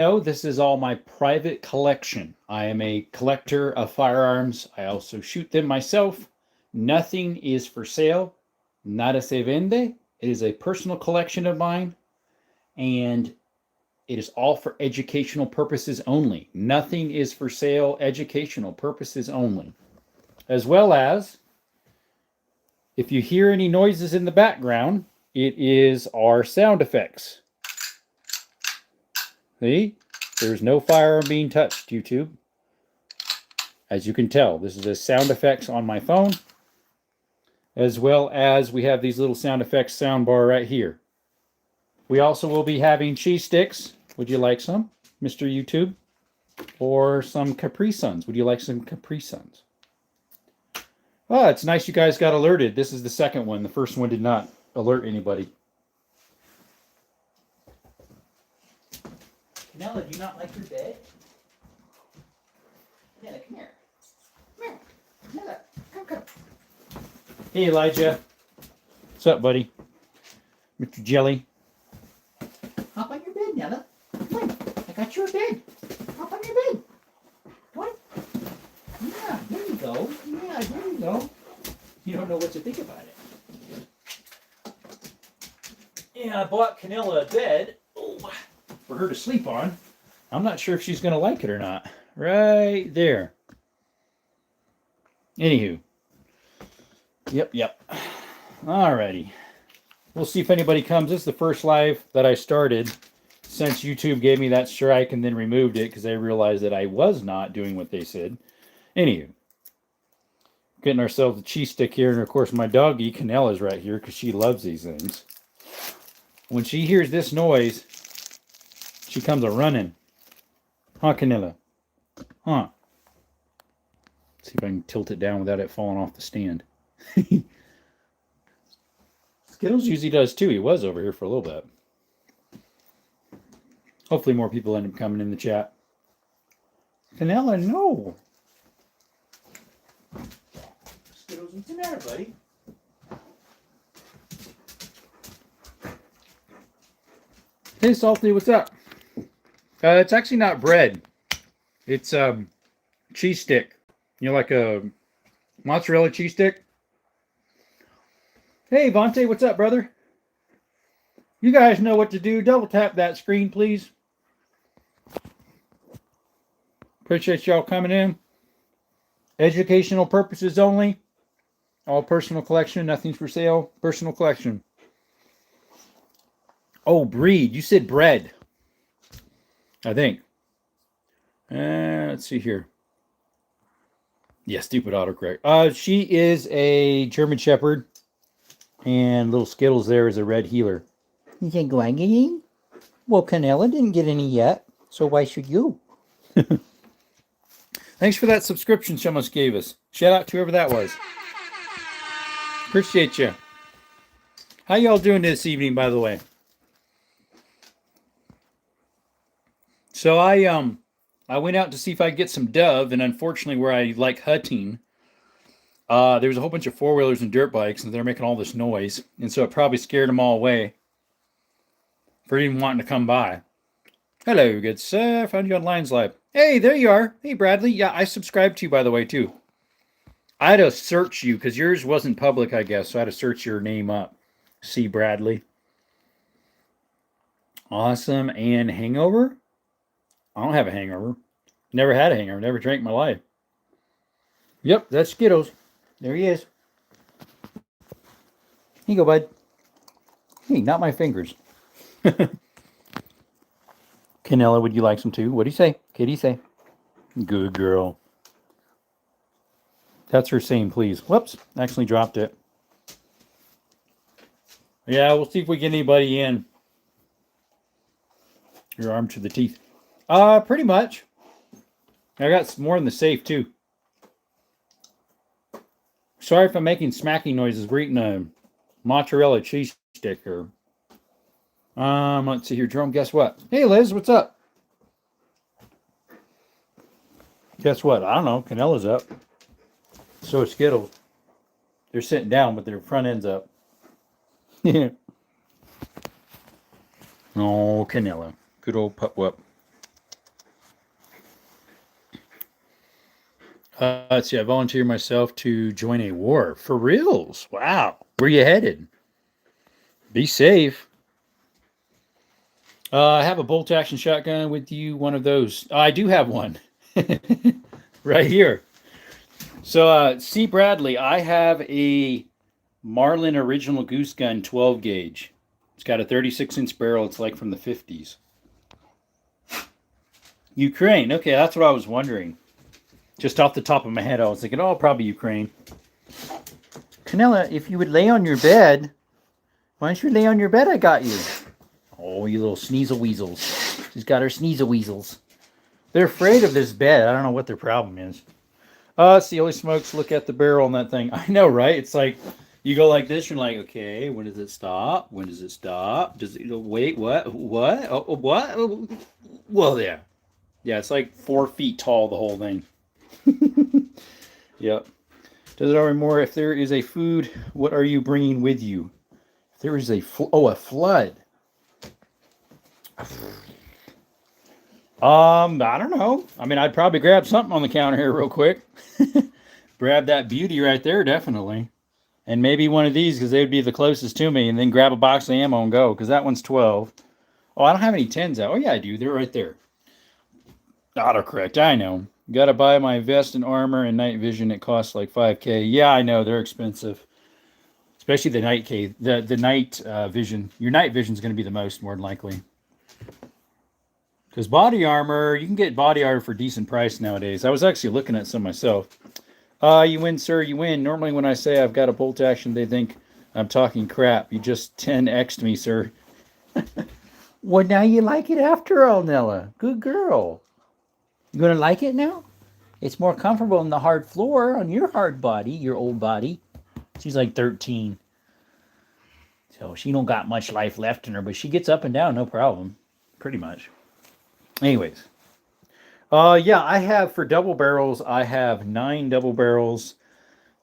know, this is all my private collection. I am a collector of firearms. I also shoot them myself. Nothing is for sale. Nada se vende. It is a personal collection of mine, and it is all for educational purposes only. Nothing is for sale, educational purposes only. As well as, if you hear any noises in the background, it is our sound effects. See? There's no firearm being touched, YouTube. As you can tell, this is the sound effects on my phone. As well as we have these little sound effects soundbar right here. We also will be having cheese sticks. Would you like some, Mr. YouTube? Or some Capri Suns. Would you like some Capri Suns? Oh, it's nice you guys got alerted. This is the second one. The first one did not alert anybody. Nella, do you not like your bed? Nella, come here. Come here. Nella, come. Hey, Elijah. What's up, buddy? Mr. Jelly. Hop on your bed, Nella. Come on. I got you a bed. Hop on your bed. Come on. Yeah, there you go. Yeah, there you go. You don't know what to think about it. Yeah, I bought Canella a bed for her to sleep on. I'm not sure if she's going to like it or not. Right there. Anywho. Yep. Alrighty. We'll see if anybody comes. This is the first live that I started since YouTube gave me that strike and then removed it because they realized that I was not doing what they said. Anywho. Getting ourselves a cheese stick here. And of course my doggy, Canella's right here because she loves these things. When she hears this noise, she comes a-running. Huh, Canella? Huh? See if I can tilt it down without it falling off the stand. Skittles usually does too. He was over here for a little bit. Hopefully more people end up coming in the chat. Canella, no. Skittles, what's the matter, buddy? Hey, Salty, what's up? It's actually not bread. It's cheese stick. You know, like a mozzarella cheese stick. Hey, Vontae, what's up, brother? You guys know what to do. Double tap that screen, please. Appreciate y'all coming in. Educational purposes only. All personal collection. Nothing's for sale. Personal collection. Oh, breed. You said bread. I think. Let's see here. Yeah, stupid autocorrect. She is a German Shepherd. And little Skittles there is a red healer. You think I'm getting? Well, Canella didn't get any yet. So why should you? Thanks for that subscription someone gave us. Shout out to whoever that was. Appreciate you. How y'all doing this evening, by the way? So I went out to see if I could get some dove, and unfortunately where I like hunting, there was a whole bunch of four-wheelers and dirt bikes, and they're making all this noise, and so it probably scared them all away for even wanting to come by. Hello, good sir. Found you on Lions Live. Hey, there you are. Hey, Bradley. Yeah, I subscribed to you, by the way, too. I had to search you, because yours wasn't public, I guess, so I had to search your name up. See, Bradley. Awesome. And hangover? I don't have a hangover. Never had a hangover. Never drank in my life. Yep, that's Skittles. There he is. Here you go, bud. Hey, not my fingers. Canella, would you like some too? What do you say? Kitty say? Good girl. That's her saying please. Whoops, actually dropped it. Yeah, we'll see if we get anybody in. Your arm to the teeth. Pretty much. I got some more in the safe too. Sorry if I'm making smacking noises. We're eating a mozzarella cheese stick or let's see here, Jerome. Guess what? Hey, Liz, what's up? Guess what? I don't know. Canella's up. So is Skittles. They're sitting down, but their front end's up. Oh, Canella. Good old pup whoop. Let's see. I volunteer myself to join a war. For reals? Wow. Where you headed? Be safe. I have a bolt action shotgun with you. One of those. I do have one. Right here. So, C. Bradley, I have a Marlin Original Goose Gun 12 gauge. It's got a 36-inch barrel. It's like from the 50s. Ukraine. Okay, that's what I was wondering. Just off the top of my head, I was thinking, oh, probably Ukraine. Canella, if you would lay on your bed, why don't you lay on your bed? I got you. Oh, you little sneezel weasels. She's got her sneezel weasels. They're afraid of this bed. I don't know what their problem is. It's the only smokes. Look at the barrel on that thing. I know, right? It's like you go like this. You're like, okay, when does it stop? When does it stop? Does it wait? What? What? Oh, what? Well, yeah. Yeah, it's like 4 feet tall, the whole thing. Yep. DesertArmoryAndMore, if there is a food, what are you bringing with you? If there is a flood. I don't know. I mean, I'd probably grab something on the counter here real quick. Grab that beauty right there, definitely. And maybe one of these because they would be the closest to me. And then grab a box of ammo and go because that one's 12. Oh, I don't have any 10s out. Oh, yeah, I do. They're right there. Autocorrect. I know. Got to buy my vest and armor and night vision. It costs like $5K. Yeah, I know. They're expensive. Especially the night vision. Your night vision is going to be the most, more than likely. Because body armor, you can get body armor for a decent price nowadays. I was actually looking at some myself. You win, sir, you win. Normally when I say I've got a bolt action, they think I'm talking crap. You just 10x'd me, sir. Well, now you like it after all, Nella. Good girl. You going to like it now? It's more comfortable on the hard floor on your hard body, your old body. She's like 13. So she don't got much life left in her, but she gets up and down, no problem. Pretty much. Anyways. Yeah, I have for double barrels, I have 9 double barrels,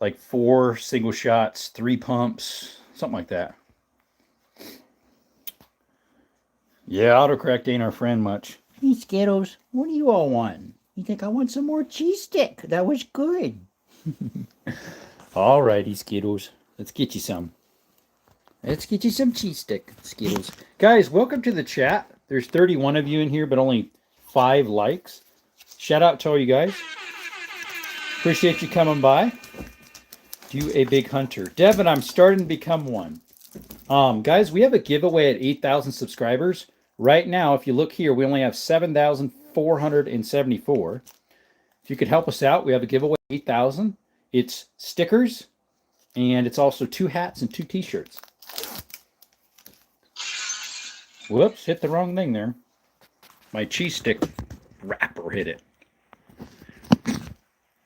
like 4 single shots, 3 pumps, something like that. Yeah, autocorrect ain't our friend much. Hey, Skittles, what do you all want? You think I want some more cheese stick? That was good. All righty, Skittles. Let's get you some. Let's get you some cheese stick, Skittles. Guys, welcome to the chat. There's 31 of you in here, but only 5 likes. Shout out to all you guys. Appreciate you coming by. You a big hunter. Devin, I'm starting to become one. Guys, we have a giveaway at 8,000 subscribers. Right now, if you look here, we only have 7,474. If you could help us out, we have a giveaway at 8,000. It's stickers, and it's also 2 hats and 2 t-shirts. Whoops, hit the wrong thing there. My cheese stick wrapper hit it.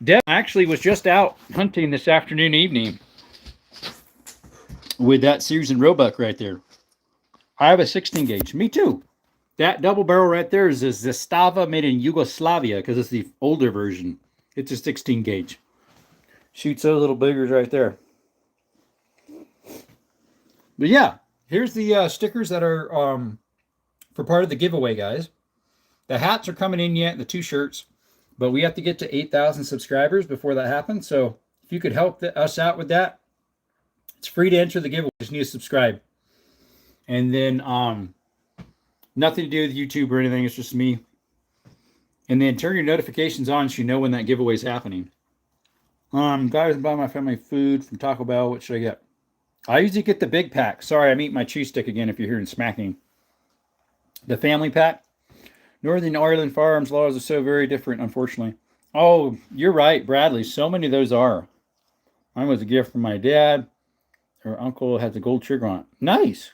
Deb actually was just out hunting this afternoon, evening with that Sears and Roebuck right there. I have a 16 gauge. Me too. That double barrel right there is a Zastava made in Yugoslavia because it's the older version. It's a 16 gauge. Shoots those little boogers right there. But yeah, here's the stickers that are for part of the giveaway, guys. The hats are coming in yet, the 2 shirts. But we have to get to 8,000 subscribers before that happens. So if you could help us out with that, it's free to enter the giveaway. Just need to subscribe. And then nothing to do with YouTube or anything. It's just me. And then turn your notifications on so you know when that giveaway is happening. Guys, buy my family food from Taco Bell. What should I get? I usually get the big pack. Sorry, I'm eating my cheese stick again if you're hearing smacking. The family pack. Northern Ireland farms laws are so very different, unfortunately. Oh, you're right, Bradley. So many of those are. Mine was a gift from my dad. Her uncle has a gold trigger on it. Nice.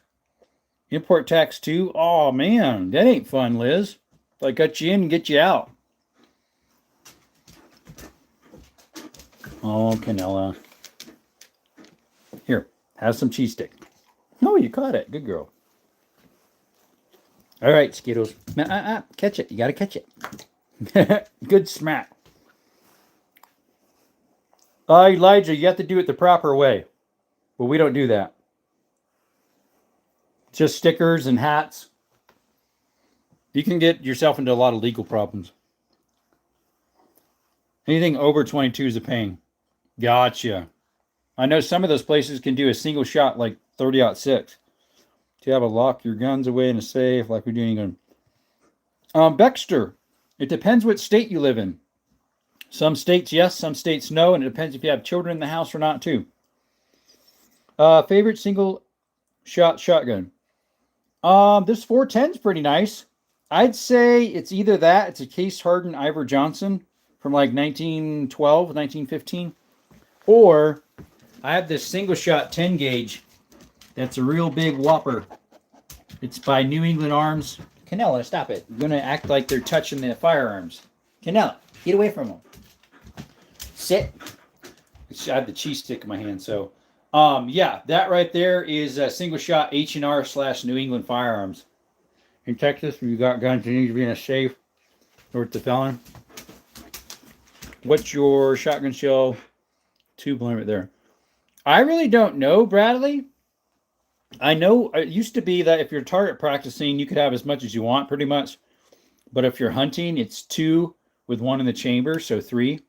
Import tax too. Oh, man. That ain't fun, Liz. I got you in and get you out. Oh, Canella. Here, have some cheese stick. Oh, you caught it. Good girl. All right, Skittles. Catch it. You got to catch it. Good smack. Elijah, you have to do it the proper way. But we don't do that. Just stickers and hats. You can get yourself into a lot of legal problems. Anything over 22 is a pain. Gotcha. I know some of those places can do a single shot like 30-06. To have a lock your guns away in a safe like we're doing in Baxter. It depends what state you live in. Some states yes, some states no, and it depends if you have children in the house or not too. Favorite single shot shotgun. This 410 is pretty nice. I'd say it's either that, it's a case hardened Ivor Johnson from like 1912, 1915, or I have this single shot 10 gauge. That's a real big whopper. It's by New England Arms. Canella, stop it. You're going to act like they're touching the firearms. Canella, get away from them. Sit. I have the cheese stick in my hand, so. Yeah, that right there is a single shot H&R / New England Firearms. In Texas, when you got guns, you need to be in a safe or it's a felon. What's your shotgun shell tube limit there? I really don't know, Bradley. I know it used to be that if you're target practicing, you could have as much as you want, pretty much. But if you're hunting, it's 2 with 1 in the chamber, so 3.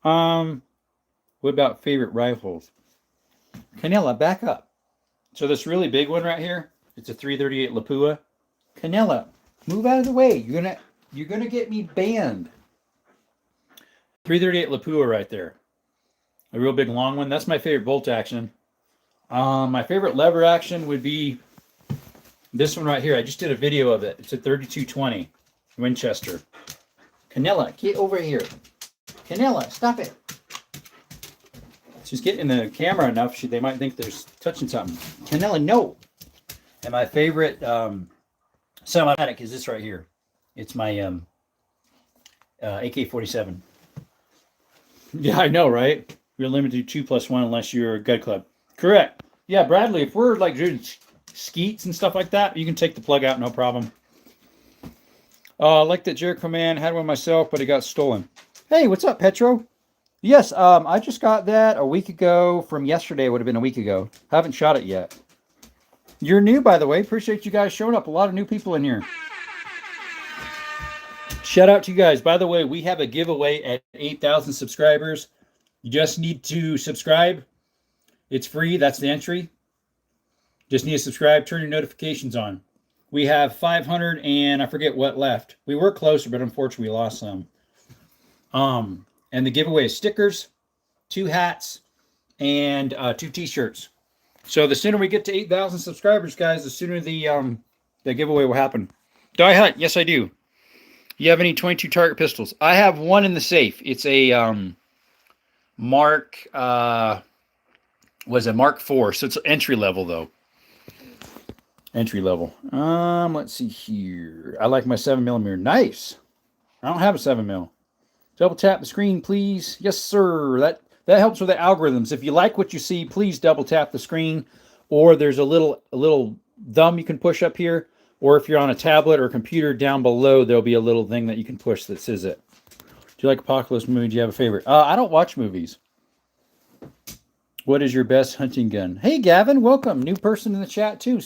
What about favorite rifles? Canella, back up. So this really big one right here, it's a 338 Lapua. Canella, move out of the way. You're gonna get me banned. 338 Lapua right there. A real big long one. That's my favorite bolt action. My favorite lever action would be this one right here. I just did a video of it. It's a 3220 Winchester. Canella, get over here. Canella, stop it. She's getting in the camera enough, they might think there's touching something. Canella, no. And my favorite semi-automatic is this right here. It's my AK-47. Yeah, I know, right? You're limited to 2+1 unless you're a gun club. Correct. Yeah, Bradley, if we're like doing skeets and stuff like that, you can take the plug out, no problem. I like that Jericho Man. Had one myself, but it got stolen. Hey, what's up, Petro? Yes, I just got that a week ago from yesterday. It would have been a week ago. Haven't shot it yet. You're new, by the way. Appreciate you guys showing up. A lot of new people in here. Shout out to you guys. By the way, we have a giveaway at 8,000 subscribers. You just need to subscribe. It's free. That's the entry. Just need to subscribe. Turn your notifications on. We have 500 and I forget what left. We were closer, but unfortunately we lost some. And the giveaway is stickers, 2 hats, and 2 t-shirts. So the sooner we get to 8,000 subscribers, guys, the sooner the giveaway will happen. Do I hunt? Yes, I do. You have any 22 target pistols? I have one in the safe. It's a Mark was a Mark IV, so it's entry level though. Entry level. Let's see here. I like my 7mm. Nice. I don't have a 7mm. Double tap the screen, please. Yes, sir. That helps with the algorithms. If you like what you see, please double tap the screen. Or there's a little thumb you can push up here. Or if you're on a tablet or a computer, down below there'll be a little thing that you can push that says it. Do you like apocalypse movies? Do you have a favorite? I don't watch movies. What is your best hunting gun? Hey, Gavin, welcome. New person in the chat too.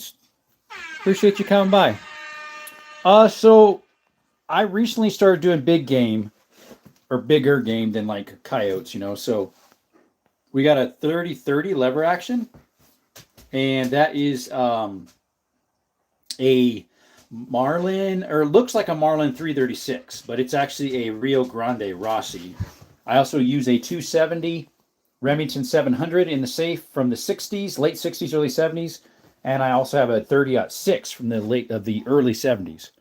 Appreciate you coming by. So I recently started doing big game. Or bigger game than like coyotes, you know. So we got a 30-30 lever action. And that is a Marlin, or looks like a Marlin 336, but it's actually a Rio Grande Rossi. I also use a 270 Remington 700 in the safe from the 60s, late 60s, early 70s. And I also have a 30-06 from the early 70s.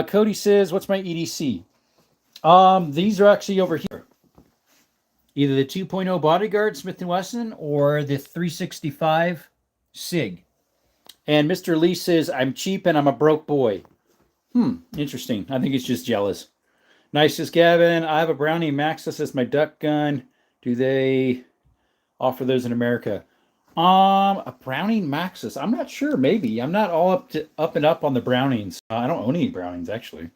Cody says, what's my EDC? These are actually over here. Either the 2.0 Bodyguard Smith & Wesson or the 365 SIG. And Mr. Lee says, I'm cheap and I'm a broke boy. Interesting. I think he's just jealous. Nice, says Gavin. I have a Browning Maxus as my duck gun. Do they offer those in America? A Browning Maxus. I'm not sure. Maybe. I'm not all up and up on the Brownings. I don't own any Brownings, actually.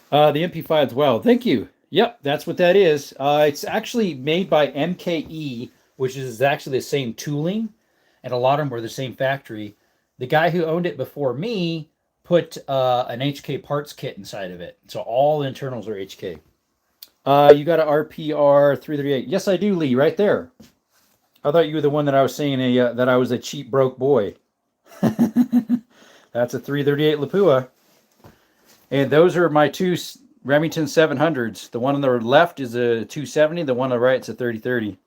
The MP5 as well. Thank you. Yep, that's what that is. It's actually made by MKE, which is actually the same tooling, and a lot of them were the same factory. The guy who owned it before me put an HK parts kit inside of it. So all internals are HK. You got a RPR 338. Yes, I do, Lee, right there. I thought you were the one that I was saying that I was a cheap, broke boy. That's a 338 Lapua. And those are my two Remington 700s. The one on the left is a 270. The one on the right is a 3030.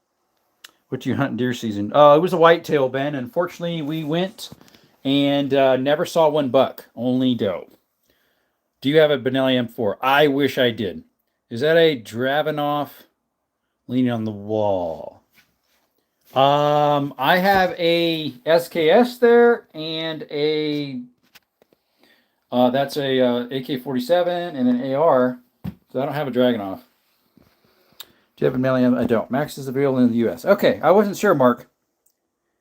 What you hunt deer season? It was a whitetail, Ben. Unfortunately, we went and never saw one buck, only doe. Do you have a Benelli M4? I wish I did. Is that a Dravenov leaning on the wall? I have a SKS there and a that's a AK-47 and an AR. So I don't have a Dragunov. Do you have a Benelli? I don't. Max is available in the U.S. Okay, I wasn't sure, Mark.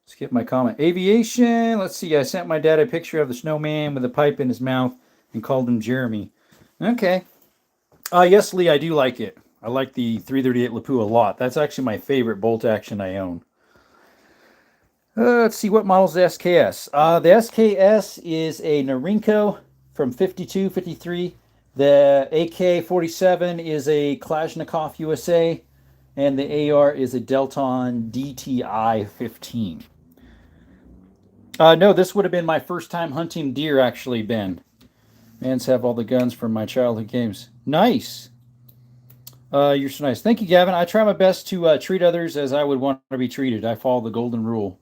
Skip my comment. Aviation. Let's see. I sent my dad a picture of the snowman with a pipe in his mouth and called him Jeremy. Okay. Yes, Lee, I do like it. I like the 338 Lapua a lot. That's actually my favorite bolt action I own. Let's see, what model's the SKS? The SKS is a Norinco from 52, 53. The AK-47 is a Kalashnikov USA. And the AR is a Delton DTI-15. No, this would have been my first time hunting deer, actually, Ben. Mans have all the guns from my childhood games. Nice. You're so nice. Thank you, Gavin. I try my best to treat others as I would want to be treated. I follow the golden rule.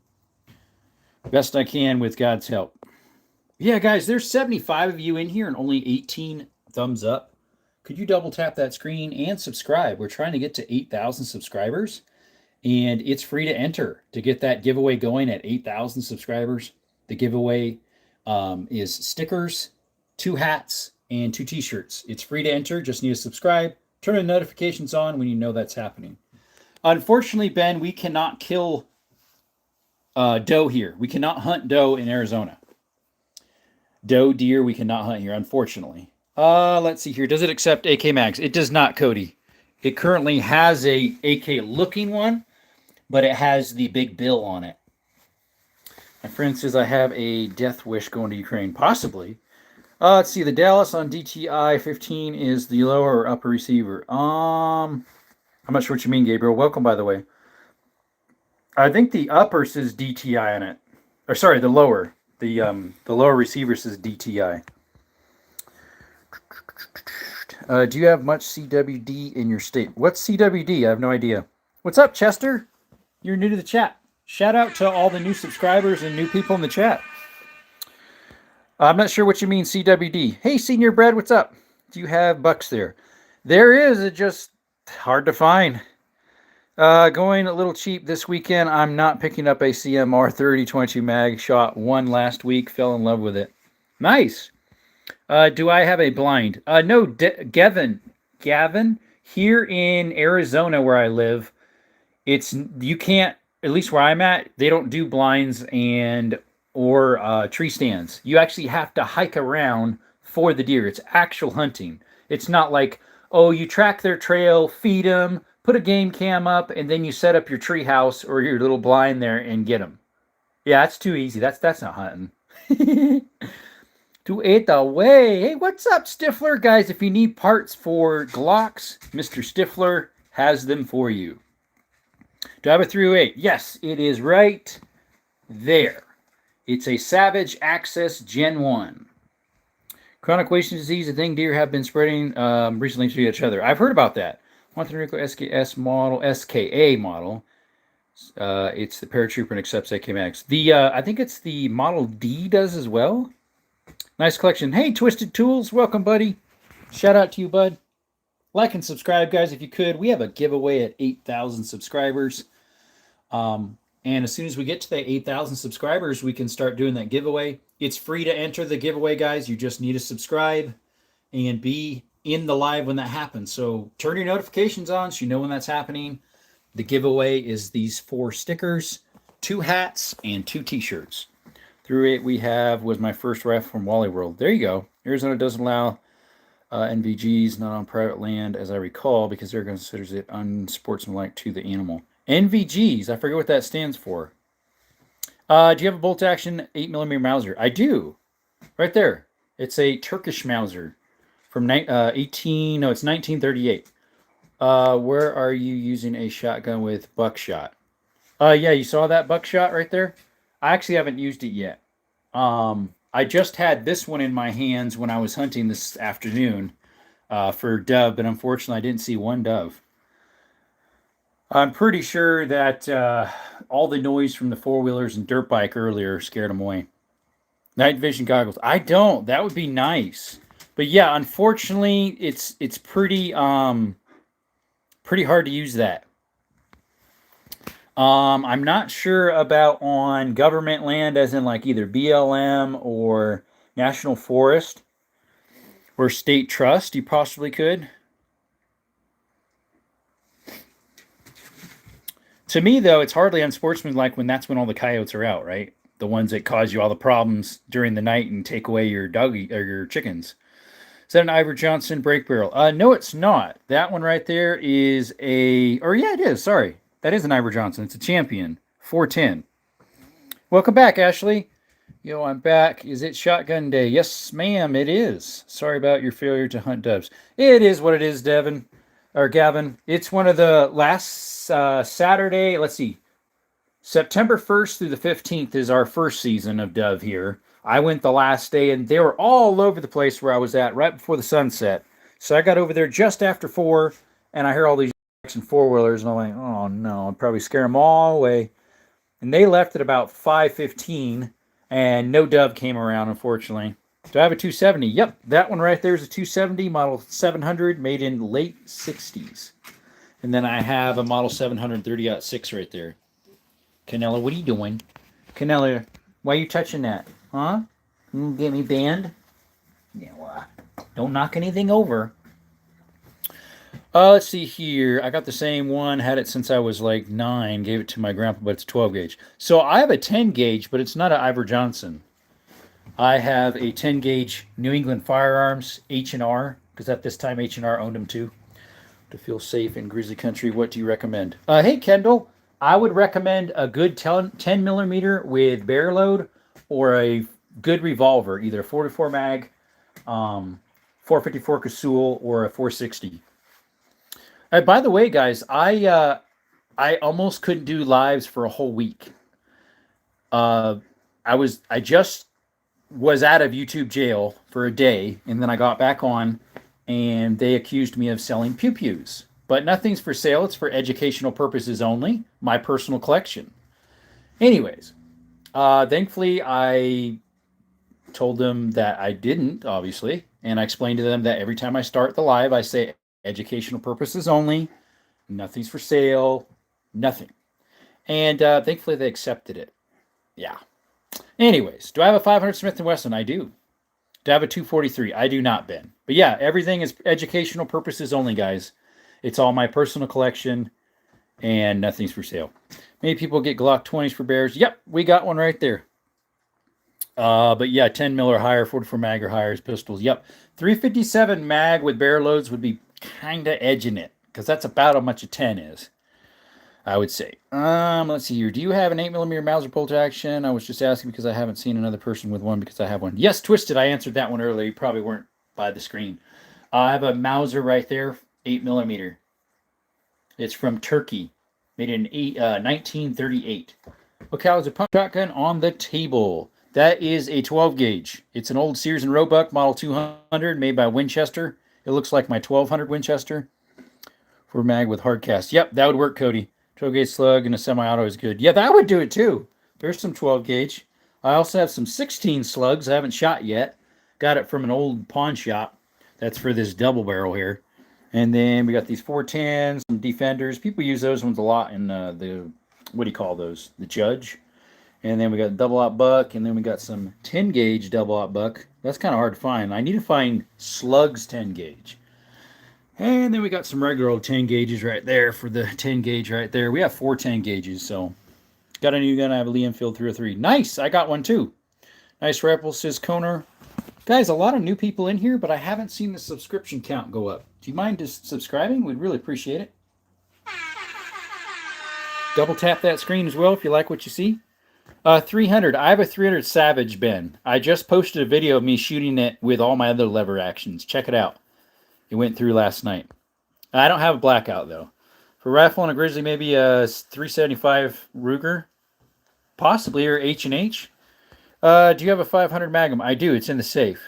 Best I can with God's help. Yeah, guys, there's 75 of you in here and only 18 thumbs up. Could you double tap that screen and subscribe? We're trying to get to 8,000 subscribers. And it's free to enter to get that giveaway going at 8,000 subscribers. The giveaway is stickers, 2 hats, and 2 t-shirts. It's free to enter. Just need to subscribe. Turn the notifications on when you know that's happening. Unfortunately, Ben, we cannot kill doe here. We cannot hunt doe in Arizona. Doe deer we cannot hunt here, unfortunately. Let's see here. Does it accept AK mags? It does not, Cody. It currently has a AK looking one, but it has the big bill on it. My friend says I have a death wish going to Ukraine. Possibly. Let's see. The Dallas on DTI 15 is the lower or upper receiver. I'm not sure what you mean, Gabriel. Welcome, by the way. I think the upper says DTI on it. Or sorry, the lower. The lower receiver says DTI. Do you have much CWD in your state? What's CWD? I have no idea. What's up, Chester? You're new to the chat. Shout out to all the new subscribers and new people in the chat. I'm not sure what you mean, CWD. Hey, Senior Brad, what's up? Do you have bucks there? There is. It's just hard to find. Going a little cheap this weekend. I'm not picking up a CMR 3022 mag. Shot one last week. Fell in love with it. Nice. Do I have a blind? No, Gavin. Here in Arizona where I live, you can't, at least where I'm at, they don't do blinds or tree stands. You actually have to hike around for the deer. It's actual hunting. It's not like, oh, you track their trail, feed them, put a game cam up, and then you set up your tree house or your little blind there and get them. Yeah, that's too easy. That's not hunting. To it away. Hey, what's up, Stifler? Guys, if you need parts for Glocks, Mr. Stifler has them for you. Do I have a 308? Yes, it is right there. It's a Savage Access Gen 1. Chronic wasting disease, a thing deer have been spreading recently to each other. I've heard about that. Montenegro SKS model, SKA model. It's the paratrooper and accepts AK Max. I think it's the Model D does as well. Nice collection. Hey, Twisted Tools. Welcome, buddy. Shout out to you, bud. Like and subscribe, guys, if you could. We have a giveaway at 8,000 subscribers. And as soon as we get to the 8,000 subscribers, we can start doing that giveaway. It's free to enter the giveaway, guys. You just need to subscribe and be in the live when that happens. So turn your notifications on so you know when that's happening. The giveaway is these 4 stickers, 2 hats, and 2 t-shirts. 308 we have was my first rifle from Wally World. There you go. Arizona doesn't allow NVGs not on private land, as I recall, because they're considers it unsportsmanlike to the animal. NVGs, I forget what that stands for. Do you have a bolt action 8mm Mauser? I do. Right there. It's a Turkish Mauser from it's 1938. Where are you using a shotgun with buckshot? Yeah, you saw that buckshot right there? I actually haven't used it yet. I just had this one in my hands when I was hunting this afternoon for dove, but unfortunately I didn't see one dove. I'm pretty sure that all the noise from the four-wheelers and dirt bike earlier scared them away. Night vision goggles. I don't. That would be nice. But yeah, unfortunately, it's pretty hard to use that. I'm not sure about on government land, as in like either BLM or National Forest or State Trust. You possibly could. To me, though, it's hardly unsportsmanlike when that's when all the coyotes are out, right? The ones that cause you all the problems during the night and take away your doggy or your chickens. Is that an Ivor Johnson brake barrel? No, it's not. That one right there is a, or yeah, it is. Sorry, that is an Ivor Johnson. It's a Champion 410. Welcome back, Ashley. Yo, I'm back. Is it shotgun day? Yes, ma'am, it is. Sorry about your failure to hunt doves. It is what it is, Devin. Or Gavin. It's one of the last Saturday. Let's see. September 1st through the 15th is our first season of dove here. I went the last day, and they were all over the place where I was at right before the sunset. So I got over there just after 4, and I hear all these and four-wheelers, and I'm like, oh, no. I'd probably scare them all away. And they left at about 5:15, and no dove came around, unfortunately. Do I have a 270? Yep, that one right there is a 270, model 700, made in late 60s. And then I have a model 730-6 right there. Canella, what are you doing? Canella, why are you touching that? Huh? You get me banned? Yeah, well, don't knock anything over. Let's see here. I got the same one. Had it since I was like 9. Gave it to my grandpa, but it's a 12 gauge. So I have a 10 gauge, but it's not an Ivor Johnson. I have a 10 gauge New England Firearms H&R, because at this time H&R owned them too. To feel safe in grizzly country, what do you recommend? Hey, Kendall, I would recommend a good 10 millimeter with bear load or a good revolver, either a 44 mag, 454 Casull, or a 460. By the way, guys, I almost couldn't do lives for a whole week. I just was out of YouTube jail for a day, and then I got back on, and they accused me of selling pew-pews. But nothing's for sale. It's for educational purposes only. My personal collection. Anyways, thankfully, I told them that I didn't, obviously, and I explained to them that every time I start the live, I say educational purposes only. Nothing's for sale. Nothing. And thankfully, they accepted it. Yeah. Anyways, do I have a 500 Smith & Wesson? I do. Do I have a 243? I do not, Ben. But yeah, everything is educational purposes only, guys. It's all my personal collection, and nothing's for sale. Many people get Glock 20s for bears. Yep, we got one right there. But yeah, 10 mil or higher, 44 mag or higher is pistols. Yep, 357 mag with bear loads would be kind of edging it, because that's about how much a 10 is, I would say. Let's see here. Do you have an 8mm Mauser bolt action? I was just asking because I haven't seen another person with one because I have one. Yes, Twisted. I answered that one earlier. You probably weren't by the screen. I have a Mauser right there, 8mm. It's from Turkey, made in 1938. Okay, I was a pump shotgun on the table. That is a 12 gauge. It's an old Sears and Roebuck Model 200 made by Winchester. It looks like my 1200 Winchester. For mag with hard cast. Yep, that would work, Cody. 12 gauge slug and a semi-auto is good. Yeah, that would do it too. There's some 12 gauge. I also have some 16 slugs I haven't shot yet. Got it from an old pawn shop. That's for this double barrel here. And then we got these 410s, some Defenders. People use those ones a lot in the, what do you call those? The Judge. And then we got double-aught buck, and then we got some 10 gauge double-aught buck. That's kind of hard to find. I need to find slugs 10 gauge. And then we got some regular old 10 gauges right there for the 10 gauge right there. We have 4 10 gauges, so got a new gun. I have a Lee Enfield 303. Nice, I got one too. Nice rifle, says Koner. Guys, a lot of new people in here, but I haven't seen the subscription count go up. Do you mind just subscribing? We'd really appreciate it. Double tap that screen as well if you like what you see. 300. I have a 300 Savage, Ben. I just posted a video of me shooting it with all my other lever actions. Check it out. It went through last night. I don't have a blackout though. For rifle and a grizzly, maybe a 375 Ruger, possibly, or H&H. Do you have a 500 Magnum? I do. It's in the safe.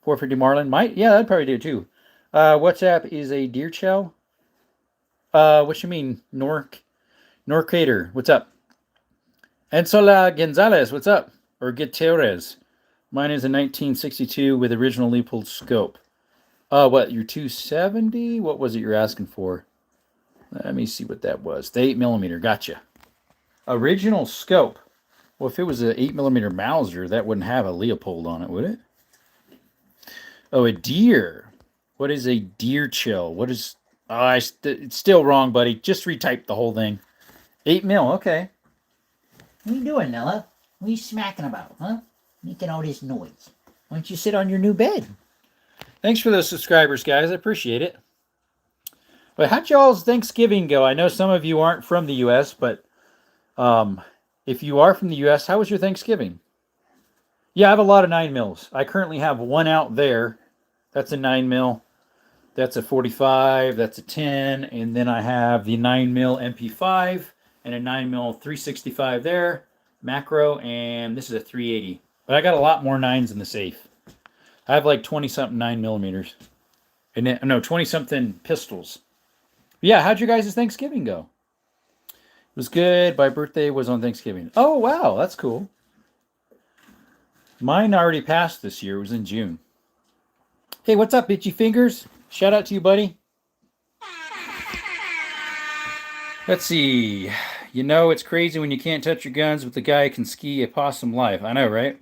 450 Marlin might. Yeah, that'd probably do it too. WhatsApp is a deer chow. What you mean, Norcator? What's up? Ensola Gonzalez, what's up? Or Gutierrez. Mine is a 1962 with original Leupold scope. What, your 270? What was it you're asking for? Let me see what that was. The 8mm, gotcha. Original scope. Well, if it was an 8mm Mauser, that wouldn't have a Leupold on it, would it? Oh, a deer. What is a deer chill? What is... Oh, it's still wrong, buddy. Just retype the whole thing. 8mm, okay. What are you doing, Nella? What are you smacking about, huh? Making all this noise. Why don't you sit on your new bed? Thanks for those subscribers, guys. I appreciate it. But how'd y'all's Thanksgiving go? I know some of you aren't from the U.S., but if you are from the U.S., how was your Thanksgiving? Yeah, I have a lot of 9mm. I currently have one out there. That's a 9mm. That's a 45. That's a 10. And then I have the 9mm MP5 and a 9mm 365 there. Macro. And this is a 380. But I got a lot more 9s in the safe. I have like 20-something 9mm. And then, no, 20-something pistols. Yeah, how'd your guys' Thanksgiving go? It was good. My birthday was on Thanksgiving. Oh, wow, that's cool. Mine already passed this year. It was in June. Hey, what's up, Itchy Fingers? Shout out to you, buddy. Let's see. You know, it's crazy when you can't touch your guns, but the guy can ski a possum live. I know, right?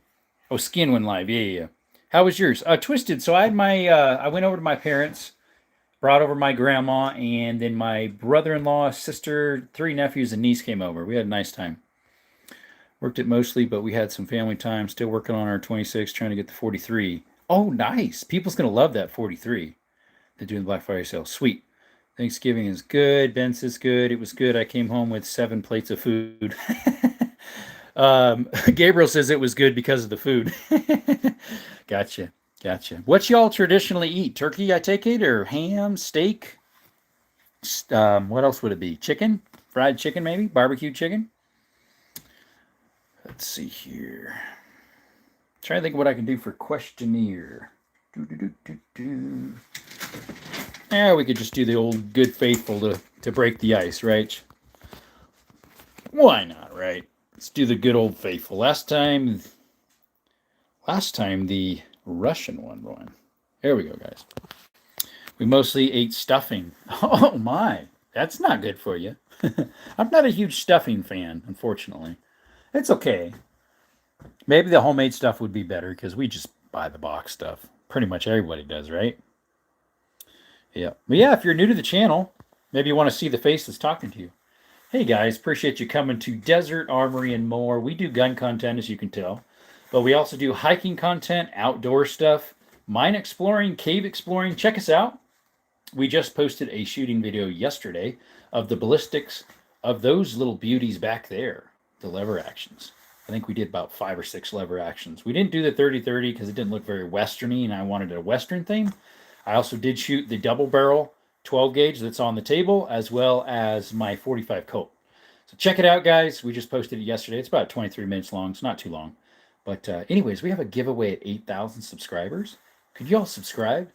Oh, skin one live. Yeah. How was yours? Twisted. So I had I went over to my parents, brought over my grandma, and then my brother-in-law, sister, 3 nephews, and niece came over. We had a nice time. Worked it mostly, but we had some family time. Still working on our 26, trying to get the 43. Oh, nice. People's going to love that 43. They're doing the Black Friday sale. Sweet. Thanksgiving is good. Ben says good. It was good. I came home with 7 plates of food. Gabriel says it was good because of the food. Gotcha. What y'all traditionally eat? Turkey, I take it, or ham, steak? What else would it be? Chicken? Fried chicken, maybe? Barbecue chicken? Let's see here. Trying to think of what I can do for questionnaire. Yeah, we could just do the old good faithful to break the ice, right? Why not, right? Let's do the good old faithful. Last time the Russian one won. There we go, guys. We mostly ate stuffing. Oh my, that's not good for you. I'm not a huge stuffing fan, unfortunately. It's okay. Maybe the homemade stuff would be better because we just buy the box stuff. Pretty much everybody does, right? Yeah. But yeah, if you're new to the channel, maybe you want to see the face that's talking to you. Hey guys, appreciate you coming to Desert Armory and More. We do gun content, as you can tell. But we also do hiking content, outdoor stuff, mine exploring, cave exploring. Check us out. We just posted a shooting video yesterday of the ballistics of those little beauties back there, the lever actions. I think we did about 5 or 6 lever actions. We didn't do the 30-30 because it didn't look very westerny, and I wanted a western theme. I also did shoot the double barrel 12 gauge that's on the table, as well as my 45 Colt. So check it out, guys. We just posted it yesterday. It's about 23 minutes long. It's not too long. But anyways, we have a giveaway at 8,000 subscribers. Could you all subscribe?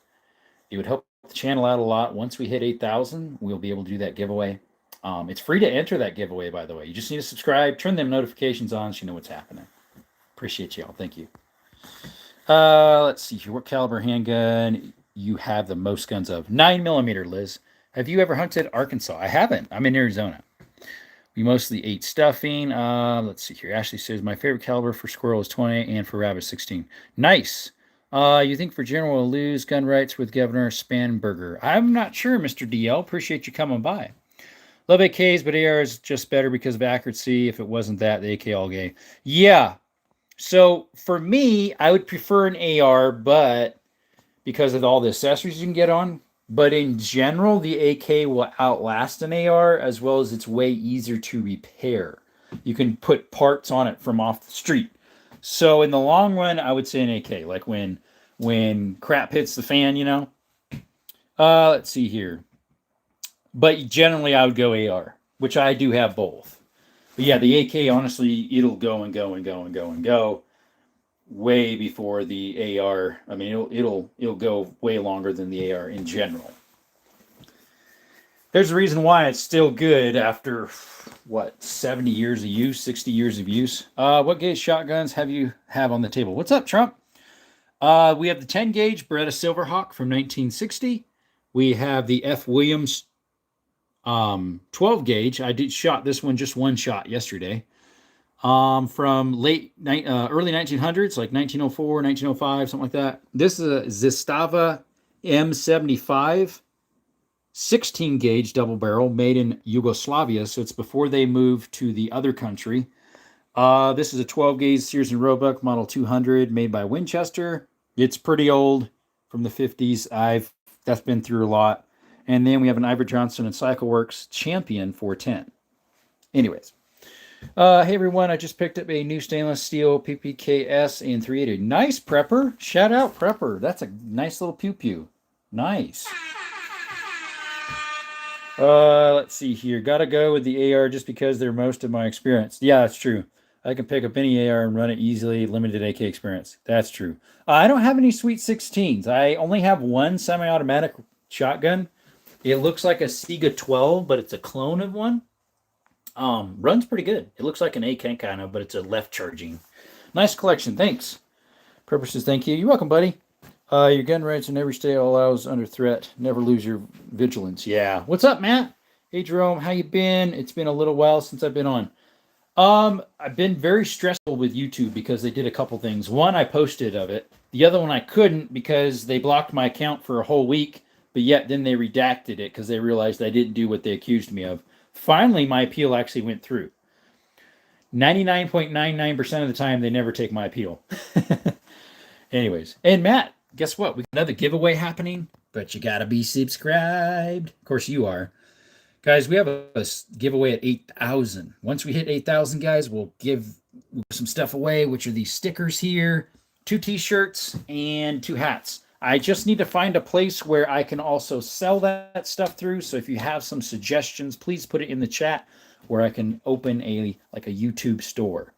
It would help the channel out a lot. Once we hit 8,000, we'll be able to do that giveaway. It's free to enter that giveaway, by the way. You just need to subscribe, turn them notifications on so you know what's happening. Appreciate y'all. Thank you. Let's see here. What caliber handgun you have the most guns of? 9mm, Liz. Have you ever hunted Arkansas? I haven't. I'm in Arizona. We mostly ate stuffing. Let's see here. Ashley says, my favorite caliber for squirrel is 20 and for rabbit 16. Nice. You think Virginia will lose gun rights with Governor Spanberger? I'm not sure, Mr. DL. Appreciate you coming by. Love AKs, but AR is just better because of accuracy. If it wasn't that, the AK all gay. Yeah. So for me, I would prefer an AR, but because of all the accessories you can get on. But in general, the AK will outlast an AR, as well as it's way easier to repair. You can put parts on it from off the street. So in the long run, I would say an AK. Like when crap hits the fan, you know. Let's see here. But generally, I would go AR, which I do have both. But yeah, the AK, honestly, it'll go and go and go and go and go way before the AR. I mean, it'll go way longer than the AR in general. There's a reason why it's still good after what 70 years of use, 60 years of use. What gauge shotguns have on the table? What's up, Trump? We have the 10 gauge Beretta Silverhawk from 1960. We have the F. Williams 12 gauge. I did shot this one just one shot yesterday. From early 1900s, like 1904, 1905, something like that. This is a Zastava M75 16 gauge double barrel made in Yugoslavia, so it's before they moved to the other country. This is a 12 gauge Sears and Roebuck Model 200 made by Winchester. It's pretty old, from the 50s. That's been through a lot. And then we have an Iver Johnson and CycleWorks Champion 410. Anyways, hey everyone, I just picked up a new stainless steel PPKS in 380. Nice, Prepper. Shout out, Prepper. That's a nice little pew pew. Nice. Let's see here. Gotta go with the AR just because they're most of my experience. Yeah, that's true. I can pick up any AR and run it easily. Limited AK experience. That's true. I don't have any Sweet 16s. I only have one semi-automatic shotgun. It looks like a Sega 12, but it's a clone of one. Runs pretty good. It looks like an AK kind of, but it's a left charging. Nice collection. Thanks. Purposes, thank you. You're welcome, buddy. Your gun rights in every state allows under threat. Never lose your vigilance. Yeah. What's up, Matt? Hey, Jerome. How you been? It's been a little while since I've been on. I've been very stressful with YouTube because they did a couple things. One, I posted of it. The other one, I couldn't because they blocked my account for a whole week, but yet then they redacted it because they realized I didn't do what they accused me of. Finally, my appeal actually went through. 99.99% of the time, they never take my appeal. Anyways, and Matt, guess what? We got another giveaway happening, but you got to be subscribed. Of course, you are. Guys, we have a giveaway at 8,000. Once we hit 8,000, guys, we'll give some stuff away, which are these stickers here, 2 t-shirts, and 2 hats. I just need to find a place where I can also sell that stuff through. So if you have some suggestions, please put it in the chat where I can open a YouTube store.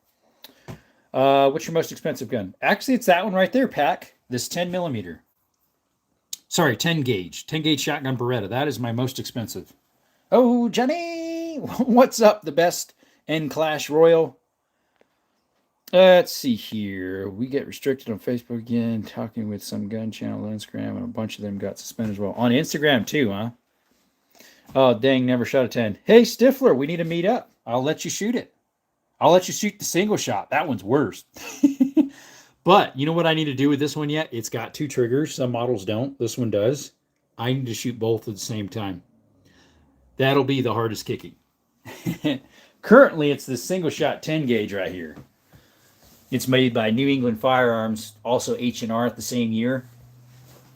What's your most expensive gun? Actually, it's that one right there, Pack. This 10 millimeter. Sorry, 10 gauge. 10 gauge shotgun Beretta. That is my most expensive. Oh, Johnny! What's up, the best in Clash Royale? Let's see here. We get restricted on Facebook again, talking with some gun channel on Instagram, and a bunch of them got suspended as well. On Instagram too, huh? Oh, dang, never shot a 10. Hey, Stifler, we need to meet up. I'll let you shoot it. I'll let you shoot the single shot. That one's worse. But you know what I need to do with this one yet? It's got 2 triggers. Some models don't. This one does. I need to shoot both at the same time. That'll be the hardest kicking. Currently, it's the single shot 10 gauge right here. It's made by New England Firearms, also H&R at the same year.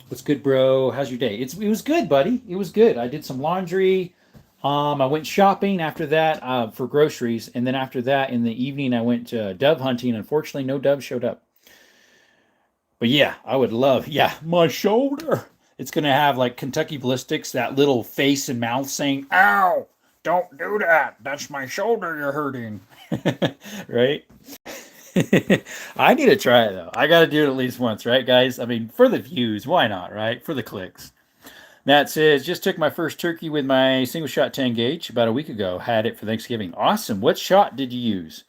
What's good, bro? How's your day? It was good, buddy. It was good. I did some laundry. I went shopping after that for groceries. And then after that, in the evening, I went dove hunting. Unfortunately, no doves showed up. But yeah, I would love, my shoulder. It's going to have like Kentucky Ballistics, that little face and mouth saying, ow, don't do that. That's my shoulder you're hurting. Right? I need to try it, though. I got to do it at least once, right, guys? I mean, for the views, why not, right? For the clicks. Matt says, just took my first turkey with my single shot 10 gauge about a week ago. Had it for Thanksgiving. Awesome. What shot did you use?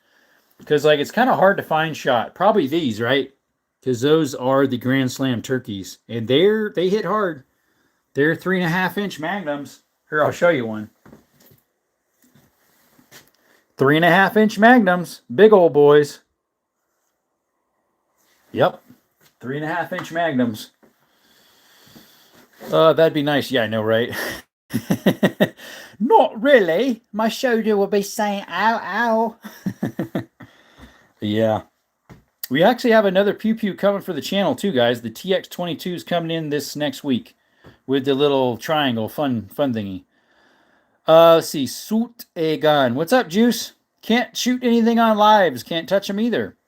Because, it's kind of hard to find shot. Probably these, right? Because those are the Grand Slam turkeys. And they hit hard. They're 3.5-inch magnums. Here, I'll show you one. 3.5-inch magnums. Big old boys. Yep. 3.5-inch magnums. That'd be nice. Yeah, I know, right? Not really. My shoulder will be saying, ow, ow. Yeah. We actually have another pew pew coming for the channel too, guys. The TX22 is coming in this next week with the little triangle fun thingy. Let's see. Shoot a gun. What's up, Juice? Can't shoot anything on lives. Can't touch them either.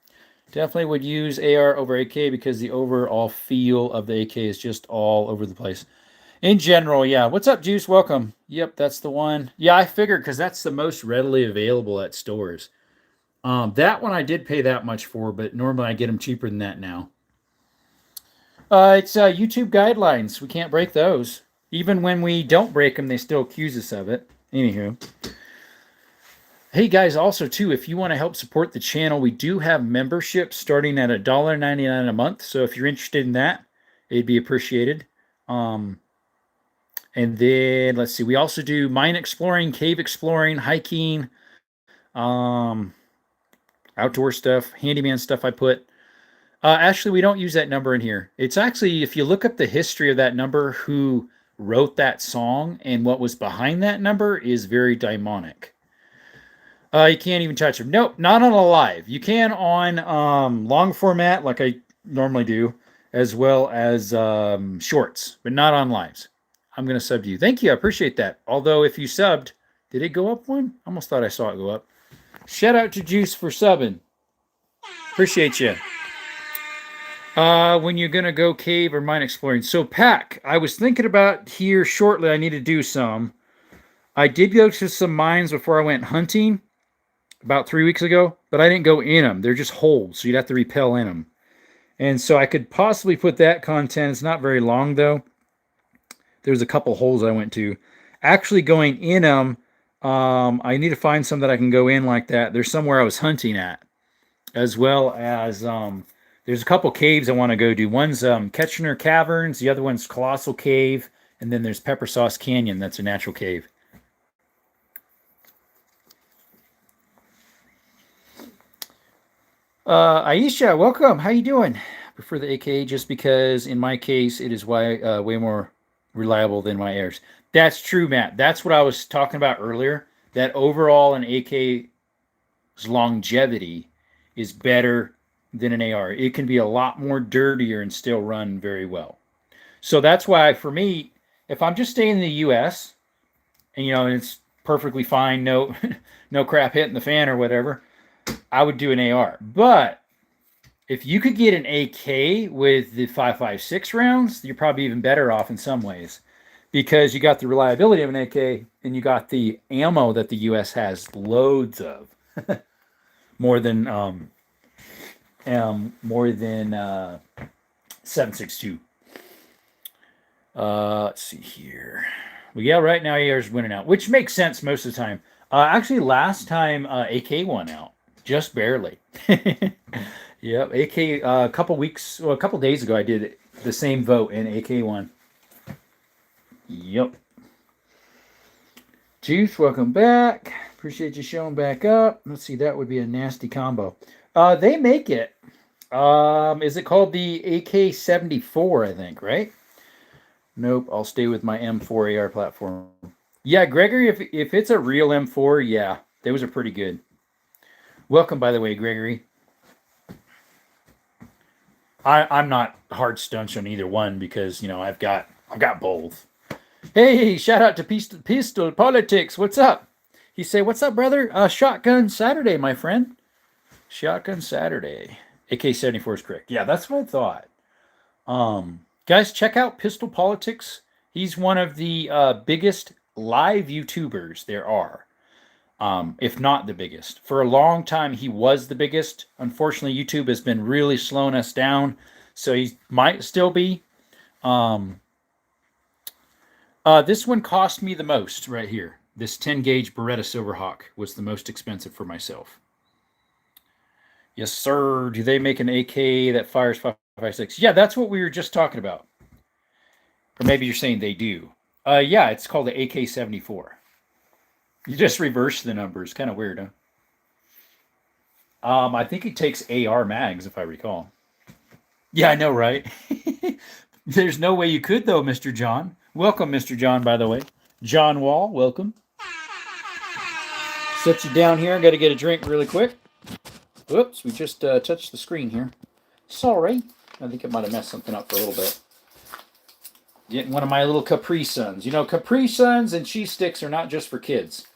Definitely would use AR over AK because the overall feel of the AK is just all over the place. In general, yeah. What's up, Juice? Welcome. Yep, that's the one. Yeah, I figured because that's the most readily available at stores. That one I did pay that much for, but normally I get them cheaper than that now. It's YouTube guidelines. We can't break those. Even when we don't break them, they still accuse us of it. Anywho. Hey guys, also too, if you want to help support the channel, we do have memberships starting at $1.99 a month. So if you're interested in that, it'd be appreciated. And then let's see, we also do mine exploring, cave exploring, hiking, um, outdoor stuff, handyman stuff I put. Actually, we don't use that number in here. It's actually, if you look up the history of that number, who wrote that song and what was behind that number is very demonic. You can't even touch them. Nope, not on a live. You can on long format, like I normally do, as well as shorts, but not on lives. I'm going to sub to you. Thank you. I appreciate that. Although, if you subbed, did it go up one? I almost thought I saw it go up. Shout out to Juice for subbing. Appreciate you. When you're going to go cave or mine exploring. So, Pack, I was thinking about here shortly. I need to do some. I did go to some mines before I went hunting about 3 weeks ago, but I didn't go in them. They're just holes, so you'd have to rappel in them. And so I could possibly put that content. It's not very long, though. There's a couple holes I went to. Actually going in them, I need to find some that I can go in like that. There's somewhere I was hunting at, as well as there's a couple caves I want to go do. One's Ketchner Caverns, the other one's Colossal Cave, and then there's Pepper Sauce Canyon. That's a natural cave. Aisha, welcome. How you doing? I prefer the AK just because, in my case, it is way more reliable than my airs. That's true, Matt. That's what I was talking about earlier. That overall, an AK's longevity is better than an AR. It can be a lot more dirtier and still run very well. So that's why, for me, if I'm just staying in the U.S. and it's perfectly fine, no, no crap hitting the fan or whatever, I would do an AR. But if you could get an AK with the 5.56 rounds, you're probably even better off in some ways, because you got the reliability of an AK and you got the ammo that the U.S. has loads of, more than 7.62. Let's see here. Well, yeah, right now AR's winning out, which makes sense most of the time. Actually, last time AK won out, just barely. Yep, AK. A couple days ago, I did the same vote, and AK won. Yep. Juice, welcome back. Appreciate you showing back up. Let's see, that would be a nasty combo. They make it. Is it called the AK-74? I think, right? Nope, I'll stay with my M4 AR platform. Yeah, Gregory, if it's a real M4, yeah, those are pretty good. Welcome, by the way, Gregory. I'm not hard stunched on either one because I've got both. Hey, shout out to Pistol Politics. What's up? He say, "What's up, brother? Shotgun Saturday, my friend. Shotgun Saturday. AK-74 is correct. Yeah, that's what I thought. Guys, check out Pistol Politics. He's one of the biggest live YouTubers there are, if not the biggest. For a long time, he was the biggest. Unfortunately, YouTube has been really slowing us down, so he might still be. This one cost me the most right here. This 10-gauge Beretta Silverhawk was the most expensive for myself. Yes, sir. Do they make an AK that fires 5.56? Yeah, that's what we were just talking about. Or maybe you're saying they do. Yeah, it's called the AK-74. You just reverse the numbers. Kind of weird, huh? I think it takes AR mags, if I recall. Yeah, I know, right? There's no way you could, though, Mr. John. Welcome, Mr. John, by the way. John Wall, welcome. Set you down here. I got to get a drink really quick. Oops, we just touched the screen here. Sorry. I think it might have messed something up for a little bit. Getting one of my little Capri Suns. Capri Suns and cheese sticks are not just for kids.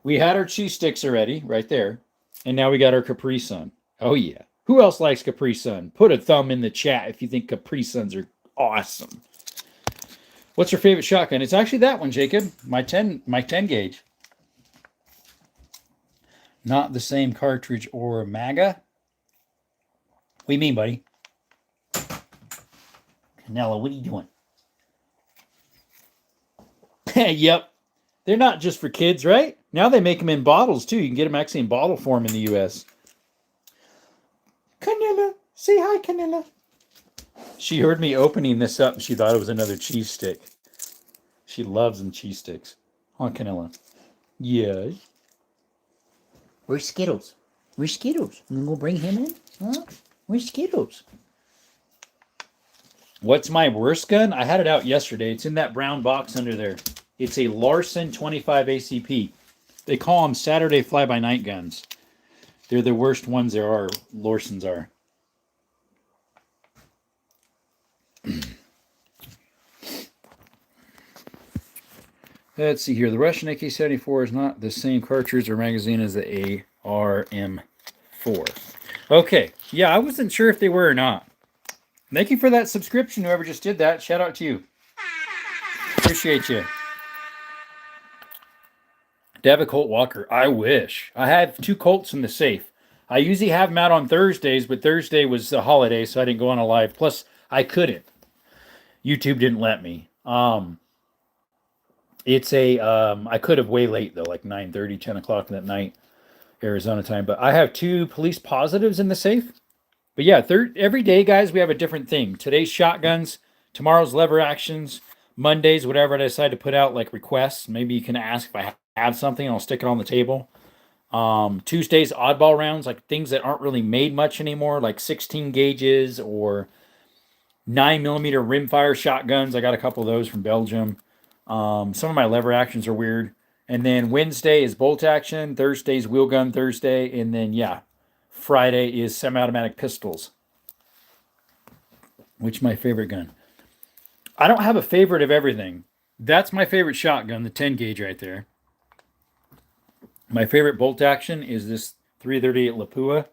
We had our cheese sticks already, right there. And now we got our Capri Sun. Oh, yeah. Who else likes Capri Sun? Put a thumb in the chat if you think Capri Suns are awesome. What's your favorite shotgun? It's actually that one, Jacob. My 10 gauge. Not the same cartridge or MAGA? What do you mean, buddy? Canelo, what are you doing? Yep. They're not just for kids, right? Now they make them in bottles, too. You can get them actually in bottle form in the U.S. Canela. Say hi, Canela. She heard me opening this up and she thought it was another cheese stick. She loves them cheese sticks. Huh, Canela? Yes. Where's Skittles? Where's Skittles? You gonna bring him in? Huh? Where's Skittles? What's my worst gun? I had it out yesterday. It's in that brown box under there. It's a Larson 25 ACP. They call them Saturday fly-by-night guns. They're the worst ones there are. Larsons are. Let's see here. The Russian AK-74 is not the same cartridge or magazine as the ARM4. Okay. Yeah, I wasn't sure if they were or not. Thank you for that subscription, whoever just did that. Shout out to you. Appreciate you. David Colt Walker. I wish. I have 2 Colts in the safe. I usually have them out on Thursdays, but Thursday was a holiday, so I didn't go on a live. Plus, I couldn't. YouTube didn't let me. It's a, I could have way late, though, like 9:30, 10 o'clock that night, Arizona time. But I have 2 police positives in the safe. But yeah, every day, guys, we have a different thing. Today's shotguns, tomorrow's lever actions, Mondays, whatever I decide to put out, like requests. Maybe you can ask if I have something, and I'll stick it on the table. Tuesdays, oddball rounds, like things that aren't really made much anymore, like 16 gauges or 9mm rimfire shotguns. I got a couple of those from Belgium. Some of my lever actions are weird. And then Wednesday is bolt action. Thursday's wheel gun Thursday. And then, yeah, Friday is semi-automatic pistols. Which is my favorite gun? I don't have a favorite of everything. That's my favorite shotgun, the 10 gauge right there. My favorite bolt action is this 338 Lapua.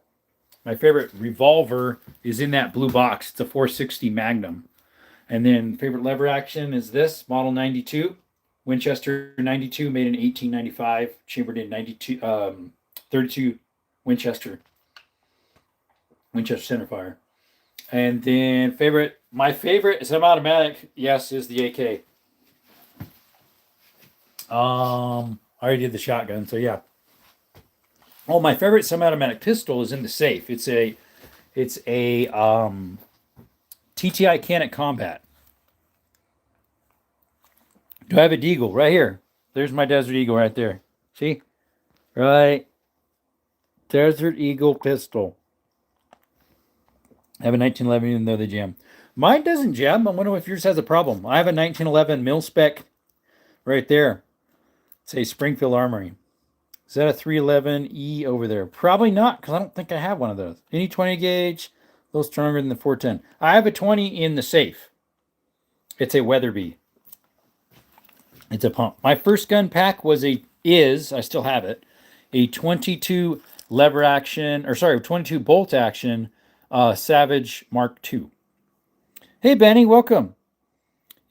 My favorite revolver is in that blue box. It's a 460 Magnum. And then favorite lever action is this, Model 92. Winchester 92, made in 1895. Chambered in 32 Winchester centerfire. And then my favorite semi-automatic, yes, is the AK. I already did the shotgun, so yeah. Oh, my favorite semi-automatic pistol is in the safe. It's a TTI Canet Combat. Do I have a Deagle? Right here. There's my Desert Eagle right there. See? Right. Desert Eagle pistol. I have a 1911 even though they jam. Mine doesn't jam. I'm wondering if yours has a problem. I have a 1911 mil-spec right there. It's a Springfield Armory. Is that a 311E over there? Probably not, because I don't think I have one of those. Any 20 gauge, a little stronger than the 410. I have a 20 in the safe. It's a Weatherby. It's a pump. My first gun pack I still have it, a 22 lever action, 22 bolt action Savage Mark II. Hey, Benny, welcome.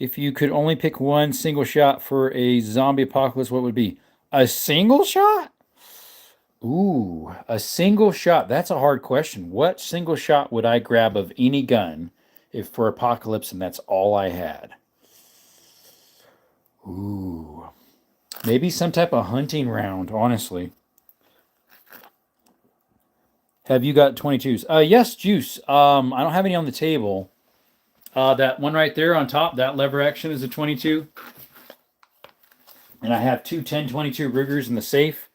If you could only pick one single shot for a zombie apocalypse, what would it be? A single shot? Ooh, a single shot. That's a hard question. What single shot would I grab of any gun if for apocalypse and that's all I had? Ooh. Maybe some type of hunting round, honestly. Have you got 22s? Yes, Juice. I don't have any on the table. That one right there on top, that lever action is a 22. And I have 2 10-22 Rugers in the safe.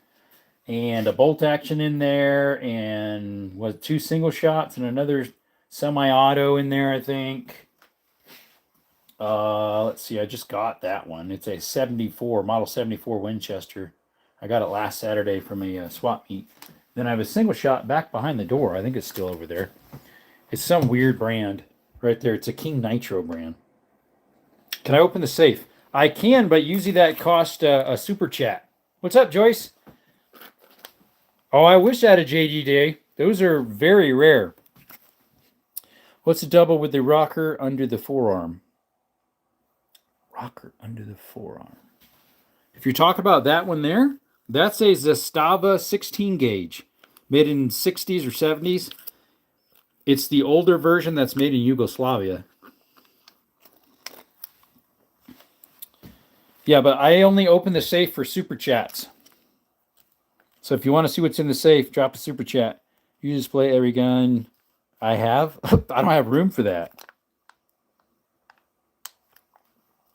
And a bolt action in there. And 2 single shots and another semi-auto in there, I think. Let's see. I just got that one. It's a 74, Model 74 Winchester. I got it last Saturday from a swap meet. Then I have a single shot back behind the door. I think it's still over there. It's some weird brand right there. It's a King Nitro brand. Can I open the safe? I can, but usually that cost a super chat. What's up, Joyce? Oh, I wish I had a JD Day. Those are very rare. What's the double with the rocker under the forearm? rocker under the forearm. If you're talking about that one there, that's a Zastava 16 gauge, made in 60s or 70s. It's the older version that's made in Yugoslavia. Yeah, but I only open the safe for super chats. So if you want to see what's in the safe, drop a super chat. You display every gun I have. I don't have room for that.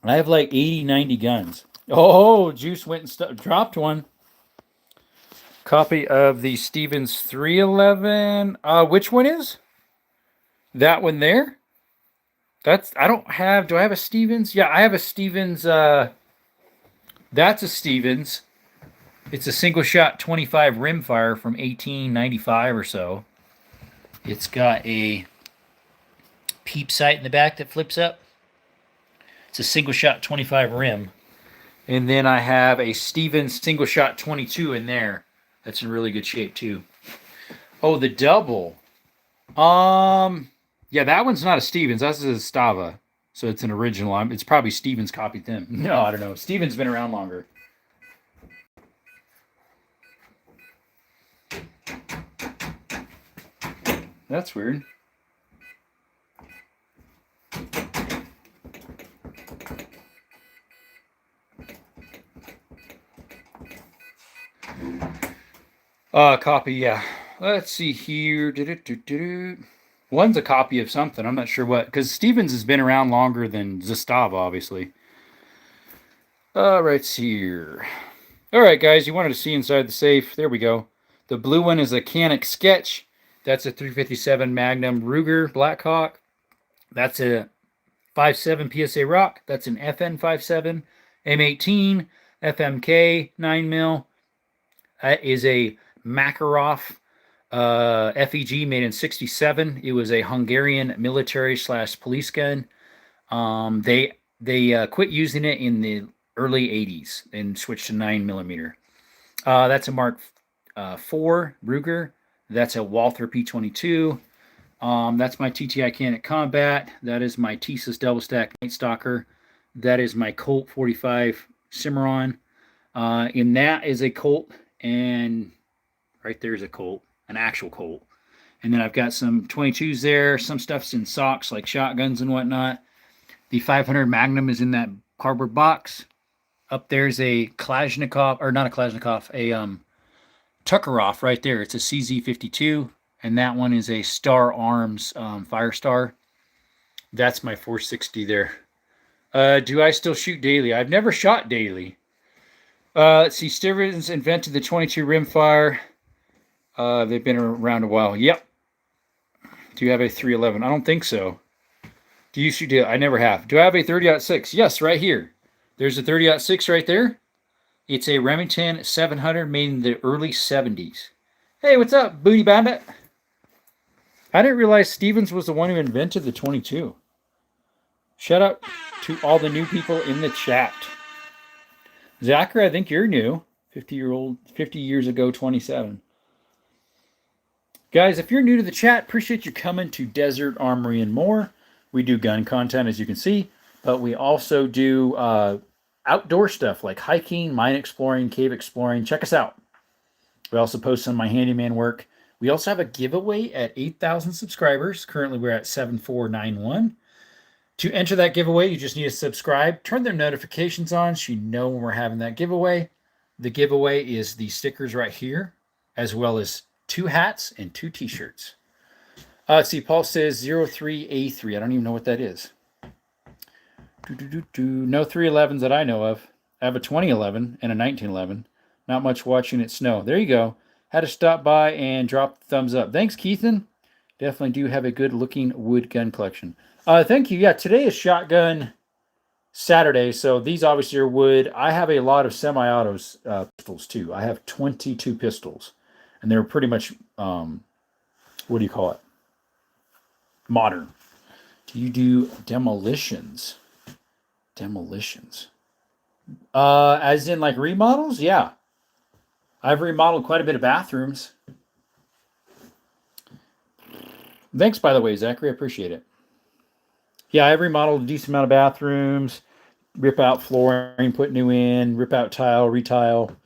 I have like 80, 90 guns. Oh, Juice went and dropped one. Copy of the Stevens 311. Which one is? That one there? Do I have a Stevens? Yeah, I have a Stevens. That's a Stevens. It's a single shot 25 rimfire from 1895 or so. It's got a peep sight in the back that flips up. It's a single shot 25 rim. And then I have a Stevens single shot 22 in there. That's in really good shape too. Oh, the double. Yeah, that one's not a Stevens. That's a Stava. So it's an original. It's probably Stevens copied them. No, I don't know. Stevens been around longer. That's weird. Copy, yeah. Let's see here. One's a copy of something. I'm not sure what. Because Stevens has been around longer than Zastava, obviously. Right here. All right, guys. You wanted to see inside the safe. There we go. The blue one is a Canic Sketch. That's a 357 Magnum Ruger Blackhawk. That's a 5.7 PSA Rock. That's an FN 5.7 M18 FMK 9mm. That is a Makarov FEG made in 67. It was a Hungarian military / police gun. They quit using it in the early 80s and switched to 9mm. That's a Mark IV Ruger. That's a Walther P22. That's my TTI Canic Combat. That is my Tesis Double Stack Night Stalker. That is my Colt 45 Cimarron. In that is a Colt, and right there is a Colt, an actual Colt. And then I've got some 22s there. Some stuff's in socks like shotguns and whatnot. The 500 Magnum is in that cardboard box. Up there's a Kalashnikov, or not a Kalashnikov, a Tuckeroff right there. It's a CZ52, and that one is a Star Arms Firestar. That's my 460 there. Do I still shoot daily? I've never shot daily. Let's see. Stevens invented the 22 rimfire. They've been around a while. Yep. Do you have a 311? I don't think so. Do you shoot daily? I never have. Do I have a 30-06? Yes, right here. There's a 30-06 right there. It's a Remington 700 made in the early 70s. Hey, what's up, Booty Bandit? I didn't realize Stevens was the one who invented the 22. Shout out to all the new people in the chat. Zachary, I think you're new. 50 years ago, 27. Guys, if you're new to the chat, appreciate you coming to Desert Armory and More. We do gun content, as you can see, but we also do outdoor stuff like hiking, mine exploring, cave exploring. Check us out. We also post some of my handyman work. We also have a giveaway at 8,000 subscribers. Currently, we're at 7,491. To enter that giveaway, you just need to subscribe. Turn their notifications on so you know when we're having that giveaway. The giveaway is the stickers right here, as well as 2 hats and 2 t-shirts. Let's see, Paul says 03A3. I don't even know what that is. No 311s that I know of. I have a 2011 and a 1911. Not much watching it snow. There you go. Had to stop by and drop the thumbs up. Thanks, Keithan. Definitely do have a good-looking wood gun collection. Thank you. Yeah, today is Shotgun Saturday, so these obviously are wood. I have a lot of semi-autos pistols, too. I have 22 pistols, and they're pretty much, what do you call it? Modern. Do you do demolitions? Demolitions. As in, like, remodels? Yeah. I've remodeled quite a bit of bathrooms. Thanks, by the way, Zachary. I appreciate it. Yeah, I've remodeled a decent amount of bathrooms. rip out flooring, put new in, rip out tile, retile,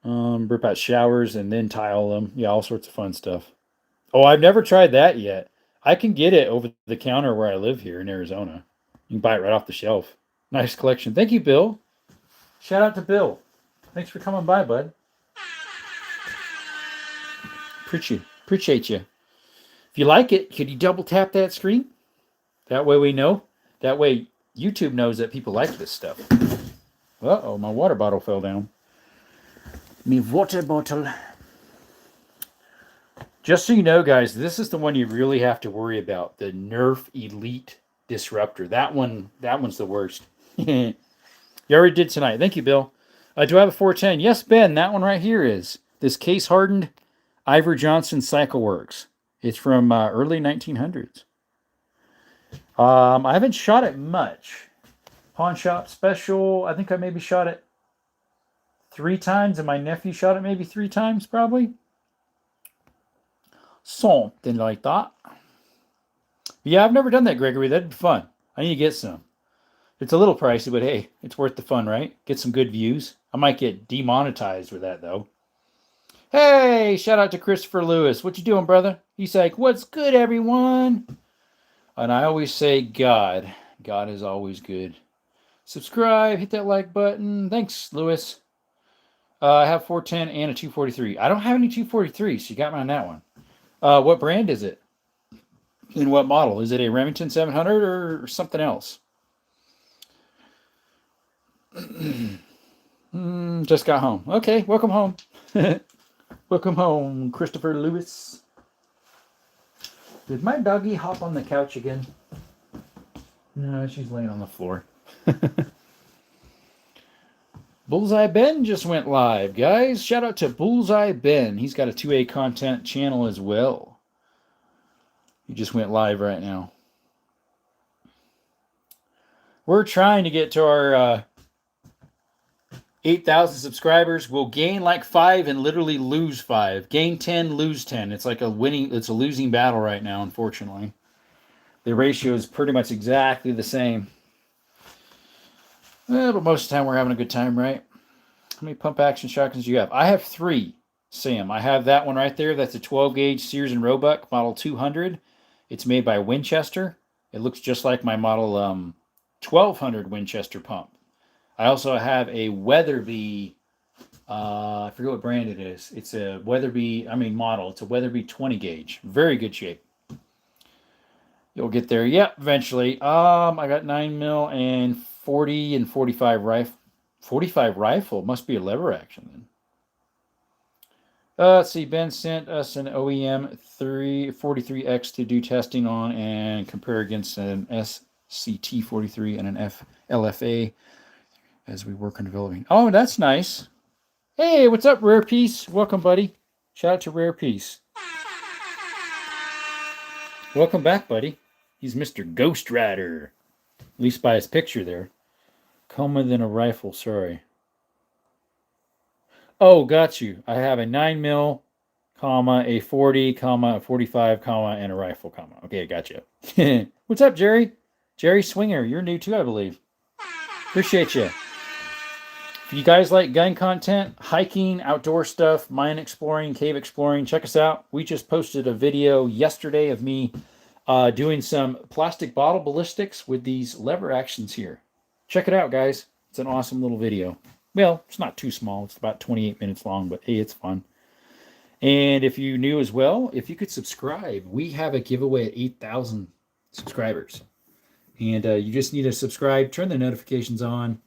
rip out showers, and then tile them. Yeah, all sorts of fun stuff. Oh, I've never tried that yet. I can get it over the counter where I live here in Arizona. You can buy it right off the shelf. Nice collection. Thank you, Bill. Shout out to Bill. Thanks for coming by, bud. Appreciate you. If you like it, could you double tap that screen? That way we know. That way YouTube knows that people like this stuff. Uh-oh, my water bottle fell down. Me water bottle. Just so you know, guys, this is the one you really have to worry about. The Nerf Elite Disruptor. That one's the worst. You already did tonight. Thank you, Bill. Do I have a 410? Yes, Ben, that one right here is. This case-hardened Ivor Johnson CycleWorks. It's from early 1900s. I haven't shot it much. Pawn Shop Special, I think I maybe shot it 3 times, and my nephew shot it maybe 3 times, probably. Something like that. Yeah, I've never done that, Gregory. That'd be fun. I need to get some. It's a little pricey, but hey, it's worth the fun, right? Get some good views. I might get demonetized with that, though. Hey, shout out to Christopher Lewis. What you doing, brother? He's like, what's good, everyone? And I always say God. God is always good. Subscribe, hit that like button. Thanks, Lewis. I have 410 and a 243. I don't have any 243, so you got me on that one. What brand is it? And what model? Is it a Remington 700 or something else? Just got home. Okay, welcome home. Welcome home, Christopher Lewis. Did my doggie hop on the couch again? No, she's laying on the floor. Bullseye Ben just went live, guys. Shout out to Bullseye Ben. He's got a 2A content channel as well. He just went live right now. We're trying to get to our 8,000 subscribers. We'll gain like 5 and literally lose 5. Gain 10, lose 10. It's like it's a losing battle right now, unfortunately. The ratio is pretty much exactly the same. But most of the time we're having a good time, right? How many pump action shotguns do you have? I have 3, Sam. I have that one right there. That's a 12 gauge Sears and Roebuck model 200. It's made by Winchester. It looks just like my model 1200 Winchester pump. I also have a Weatherby. I forget what brand it is. It's a Weatherby. Model. It's a Weatherby 20 gauge. Very good shape. You'll get there. Yep, eventually. I got 9mm and 40 and 45 rifle. 45 rifle must be a lever action then. Let's see. Ben sent us an OEM 343X to do testing on and compare against an SCT-43 and an LFA as we work on developing. Oh, that's nice. Hey, what's up, Rare Piece? Welcome, buddy. Shout out to Rare Piece. Welcome back, buddy. He's Mr. Ghost Rider. At least by his picture there. Coma than a rifle, sorry. Oh, got you. I have a 9mm, a 40, a 45, and a rifle, Okay, I got you. What's up, Jerry? Jerry Swinger, you're new too, I believe. Appreciate you. If you guys like gun content, hiking, outdoor stuff, mine exploring, cave exploring, check us out. We just posted a video yesterday of me doing some plastic bottle ballistics with these lever actions here. Check it out, guys. It's an awesome little video. Well, it's not too small. It's about 28 minutes long, but hey, it's fun. And if you new as well, if you could subscribe, we have a giveaway at 8,000 subscribers. And you just need to subscribe, turn the notifications on.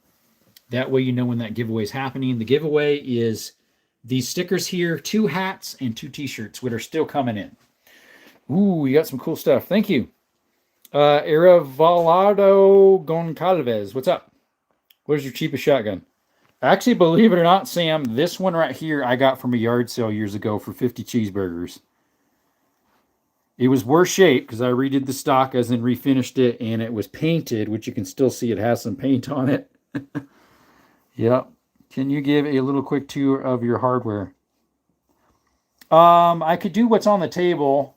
That way you know when that giveaway is happening. The giveaway is these stickers here, 2 hats and 2 t-shirts, which are still coming in. Ooh, we got some cool stuff. Thank you. Aravalado Goncalves, what's up? What is your cheapest shotgun? Actually, believe it or not, Sam, this one right here I got from a yard sale years ago for 50 cheeseburgers. It was worse shape because I redid the stock as in refinished it, and it was painted, which you can still see it has some paint on it. Yep. Can you give a little quick tour of your hardware? I could do what's on the table.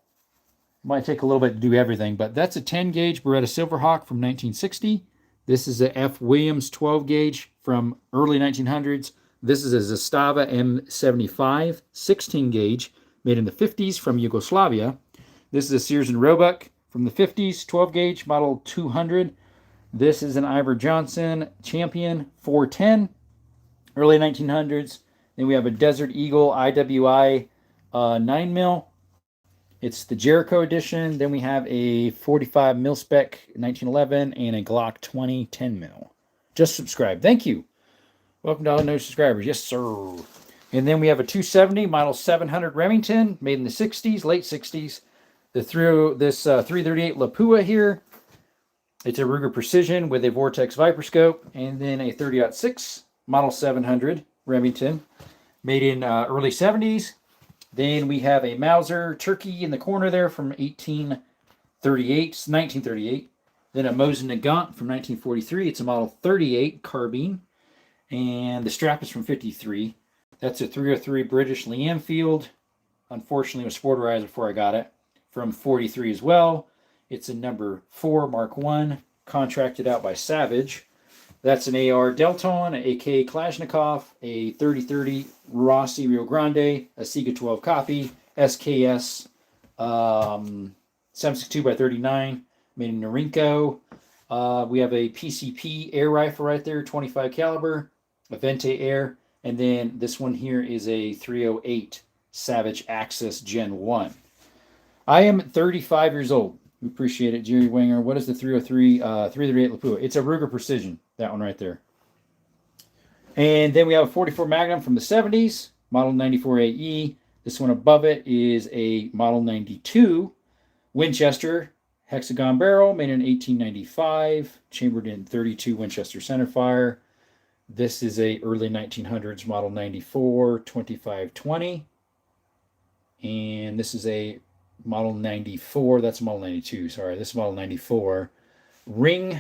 Might take a little bit to do everything, but that's a 10 gauge Beretta Silverhawk from 1960. This is a F. Williams 12 gauge from early 1900s. This is a Zastava M75 16 gauge made in the 50s from Yugoslavia. This is a Sears and Roebuck from the 50s 12 gauge model 200. This is an Ivor Johnson Champion 410, early 1900s. Then we have a Desert Eagle IWI 9 mil. It's the Jericho edition. Then we have a 45 mil spec 1911 and a Glock 20 10 mil. Just subscribe. Thank you. Welcome to all new subscribers. Yes, sir. And then we have a 270 model 700 Remington made in the 60s, late 60s. This 338 Lapua here. It's a Ruger Precision with a Vortex Viper scope, and then a 30-06 model 700 Remington made in early 70s. Then we have a Mauser Turkey in the corner there from 1938. Then a Mosin Nagant from 1943. It's a model 38 carbine, and the strap is from 53. That's a 303 British Lee Enfield. Unfortunately, it was sporterized before I got it. From 43 as well. It's a number 4 Mark I, contracted out by Savage. That's an AR Delton, an AK Kalashnikov, a 30-30 Rossi Rio Grande, a Sega 12 copy, SKS 762x39, made in Norinco. We have a PCP air rifle right there, 25 caliber, a Vente Air, and then this one here is a 308 Savage Axis Gen 1. I am 35 years old. We appreciate it, Jerry Wenger. What is the 338 Lapua? It's a Ruger Precision, that one right there. And then we have a 44 Magnum from the 70s, model 94 AE. This one above it is a model 92 Winchester hexagon barrel made in 1895, chambered in 32 Winchester centerfire. This is a early 1900s model 94 2520. And this is a model 94, that's model 92, sorry, this is model 94.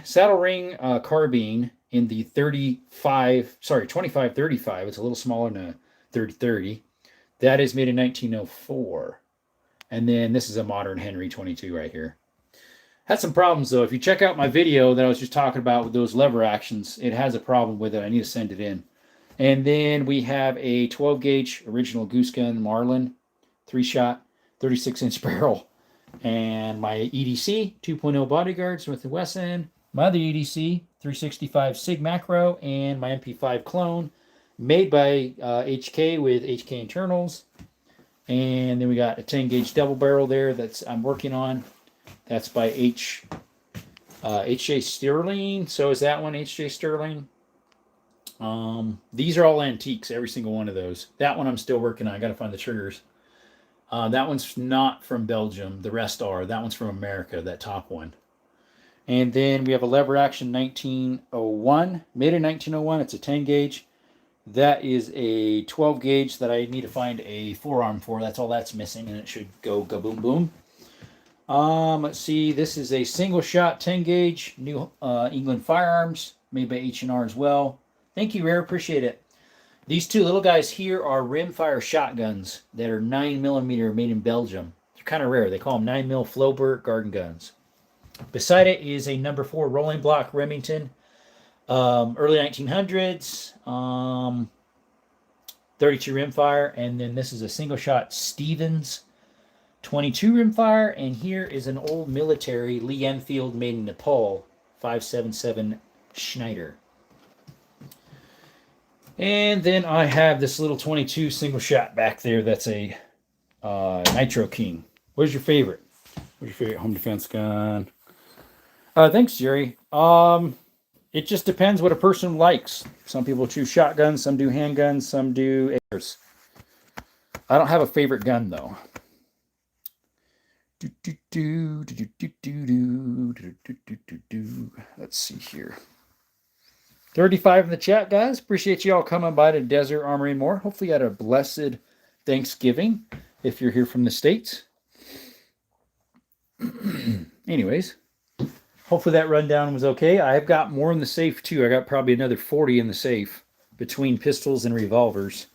Saddle ring carbine in the 2535. It's a little smaller than a 3030. That is made in 1904. And then this is a modern Henry 22 right here. Had some problems though. If you check out my video that I was just talking about with those lever actions, it has a problem with it. I need to send it in. And then we have a 12 gauge original Goose Gun Marlin 3-shot 36-inch barrel, and my EDC 2.0 bodyguards with the Wesson, my other EDC 365 Sig Macro, and my MP5 clone made by HK with HK internals. And then we got a 10 gauge double barrel there that's I'm working on. That's by HJ Sterling. So is that one HJ Sterling? These are all antiques, every single one of those. That one I'm still working on. I got to find the triggers. That one's not from Belgium. The rest are. That one's from America, that top one. And then we have a lever action 1901. Made in 1901. It's a 10 gauge. That is a 12 gauge that I need to find a forearm for. That's all that's missing, and it should go boom boom. Let's see. This is a single shot 10 gauge. New England Firearms. Made by H&R as well. Thank you, Rare. Appreciate it. These two little guys here are rimfire shotguns that are 9mm made in Belgium. They're kind of rare. They call them 9mm Flaubert garden guns. Beside it is a number 4 rolling block Remington, early 1900s, 32 rimfire, and then this is a single shot Stevens 22 rimfire, and here is an old military Lee Enfield made in Nepal 577 Schneider. And then I have this little 22 single shot back there. That's a Nitro King. What's your favorite? What's your favorite home defense gun? Thanks, Jerry. It just depends what a person likes. Some people choose shotguns, some do handguns, some do ARs. I don't have a favorite gun though. Let's see here. 35 in the chat, guys. Appreciate you all coming by to Desert Armory and More. Hopefully you had a blessed Thanksgiving if you're here from the States. Anyways, hopefully that rundown was okay. I've got more in the safe too. I got probably another 40 in the safe between pistols and revolvers.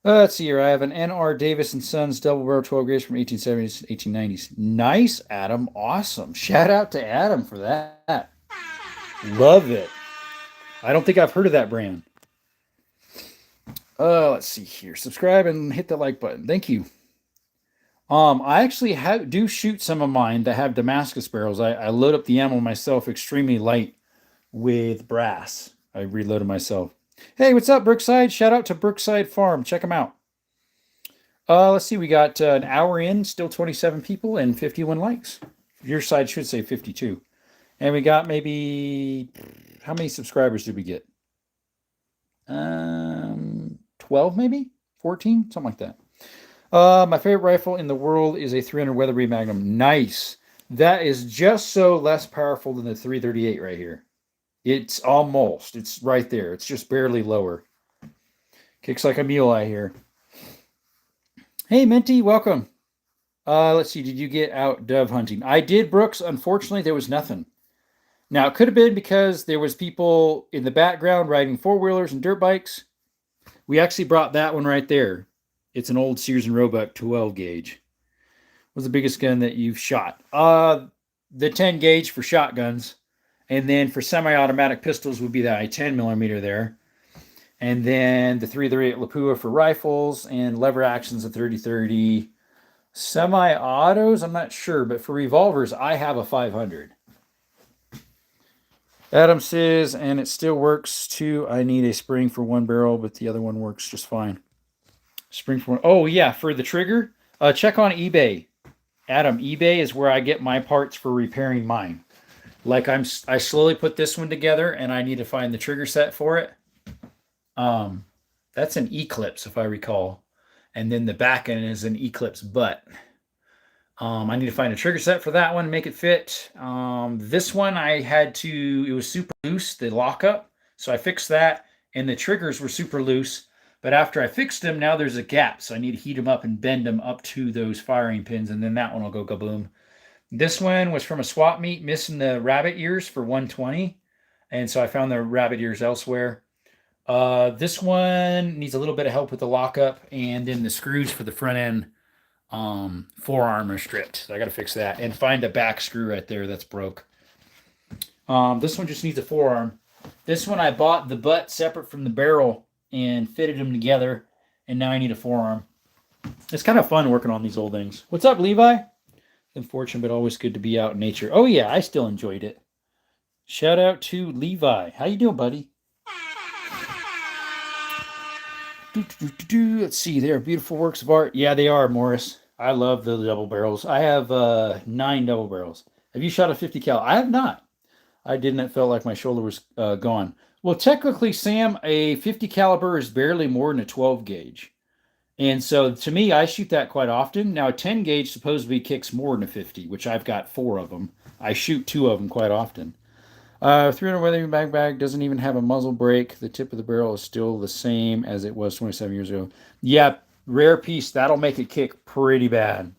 Let's see here. I have an N.R. Davis & Sons double barrel 12 gauge from 1870s to 1890s. Nice, Adam. Awesome. Shout out to Adam for that. Love it. I don't think I've heard of that brand. Let's see here. Subscribe and hit the like button. Thank you. I actually do shoot some of mine that have Damascus barrels. I load up the ammo myself, extremely light with brass. I reloaded myself. Hey, what's up, Brookside? Shout out to Brookside Farm. Check them out. Let's see. We got an hour in, still 27 people and 51 likes. Your side should say 52. And we got maybe, how many subscribers did we get? 12 maybe? 14? Something like that. My favorite rifle in the world is a 300 Weatherby Magnum. Nice. That is just so less powerful than the 338 right here. It's almost. It's right there. It's just barely lower. Kicks like a mule, I hear. Hey, Minty, welcome. Let's see. Did you get out dove hunting? I did, Brooks. Unfortunately, there was nothing. Now, it could have been because there was people in the background riding four-wheelers and dirt bikes. We actually brought that one right there. It's an old Sears and Roebuck 12 gauge. What's the biggest gun that you've shot? The 10 gauge for shotguns. And then for semi-automatic pistols would be the 10 millimeter there. And then the 338 Lapua for rifles and lever actions of 30-30. Semi-autos, I'm not sure. But for revolvers, I have a 500. Adam says, and it still works too. I need a spring for one barrel, but the other one works just fine. Spring for one. Oh, yeah, for the trigger, check on eBay. Adam, eBay is where I get my parts for repairing mine. Like I slowly put this one together, and I need to find the trigger set for it. That's an Eclipse, if I recall. And then the back end is an Eclipse butt. I need to find a trigger set for that one, make it fit. This one it was super loose, the lockup. So I fixed that, and the triggers were super loose. But after I fixed them, now there's a gap. So I need to heat them up and bend them up to those firing pins, and then that one will go kaboom. This one was from a swap meet, missing the rabbit ears for 120. And so I found the rabbit ears elsewhere. This one needs a little bit of help with the lockup, and then the screws for the front end forearm are stripped. So I got to fix that and find a back screw right there that's broke. This one just needs a forearm. This one I bought the butt separate from the barrel and fitted them together, and now I need a forearm. It's kind of fun working on these old things. What's up, Levi? Unfortunate, but always good to be out in nature. Oh yeah, I still enjoyed it. Shout out to Levi. How you doing, buddy? Let's see. They are beautiful works of art. Yeah, they are, Morris. I love the double barrels. I have 9 double barrels. Have you shot a 50 cal? I have not. I didn't. It felt like my shoulder was gone. Well, technically, Sam, a 50 caliber is barely more than a 12 gauge. And so, to me, I shoot that quite often. Now, a 10 gauge supposedly kicks more than a 50, which I've got 4 of them. I shoot 2 of them quite often. 300 Weatherby bag doesn't even have a muzzle brake. The tip of the barrel is still the same as it was 27 years ago. Yeah, rare piece. That'll make it kick pretty bad.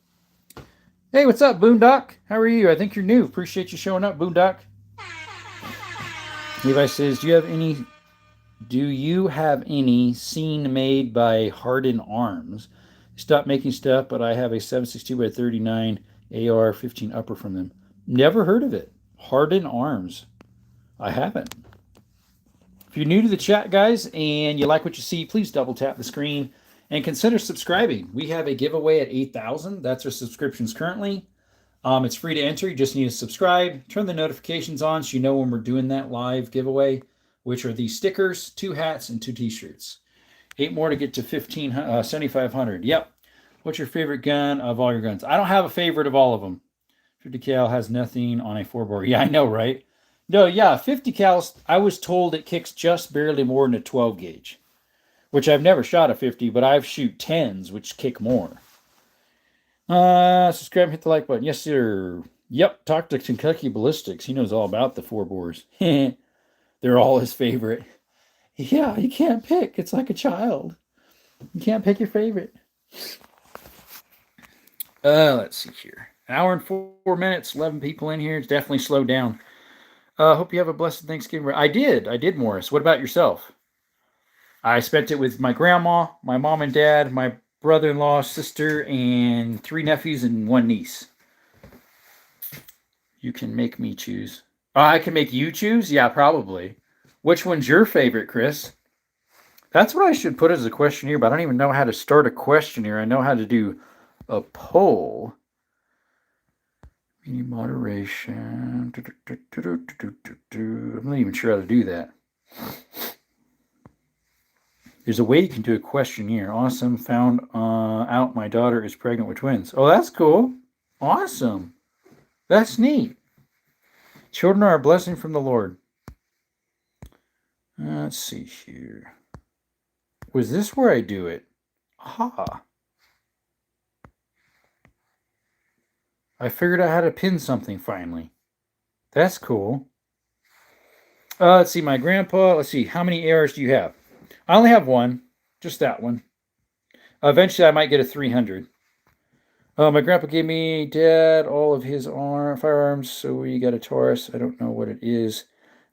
Hey, what's up, Boondock? How are you? I think you're new. Appreciate you showing up, Boondock. Levi says, do you have any scene made by Harden Arms? Stop making stuff, but I have a 7.62x39 AR-15 upper from them. Never heard of it. Harden Arms. I haven't. If you're new to the chat, guys, and you like what you see, please double tap the screen and consider subscribing. We have a giveaway at 8,000. That's our subscriptions currently. It's free to enter. You just need to subscribe, turn the notifications on so you know when we're doing that live giveaway, which are these stickers, 2 hats, and 2 t-shirts. 8 more to get to 7,500. Yep. What's your favorite gun of all your guns? I don't have a favorite of all of them. 50 cal has nothing on a 4-bore. Yeah, I know, right? No, yeah, 50 cals, I was told it kicks just barely more than a 12 gauge, which I've never shot a 50, but I've shoot 10s, which kick more. Subscribe, hit the like button. Yes, sir. Yep, talk to Kentucky Ballistics. He knows all about the 4-bores. They're all his favorite. Yeah, you can't pick. It's like a child. You can't pick your favorite. Let's see here. An hour and 4 minutes, 11 people in here. It's definitely slowed down. Hope you have a blessed Thanksgiving. I did, Morris. What about yourself? I spent it with my grandma, my mom and dad, my brother-in-law, sister, and 3 nephews and 1 niece. You can make me choose. I can make you choose? Yeah, probably. Which one's your favorite, Chris? That's what I should put as a questionnaire, but I don't even know how to start a questionnaire. I know how to do a poll. Media moderation. I'm not even sure how to do that. There's a way you can do a questionnaire. Awesome. Found out my daughter is pregnant with twins. Oh, that's cool. Awesome. That's neat. Children are a blessing from the Lord. Let's see here. Was this where I do it? Aha. I figured out how to pin something finally. That's cool. Let's see, my grandpa. Let's see, how many ARs do you have? I only have one. Just that one. Eventually, I might get a 300. My grandpa gave me dad all of his firearms, so we got a Taurus. I don't know what it is.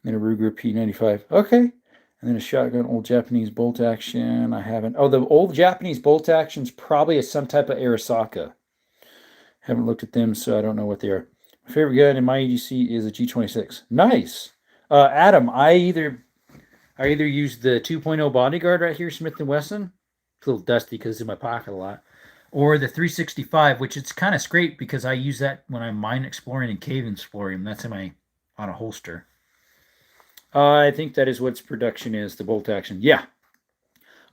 And then a Ruger P95. Okay. And then a shotgun, old Japanese bolt action. I haven't. Oh, the old Japanese bolt action's probably some type of Arisaka. Haven't looked at them, so I don't know what they are. My favorite gun in my EDC is a G26. Nice. Adam, I either use the 2.0 Bodyguard right here, Smith & Wesson. It's a little dusty because it's in my pocket a lot. Or the 365, which it's kind of scraped because I use that when I'm mine exploring and cave exploring. That's on a holster. I think that is what its production is, the bolt action. Yeah.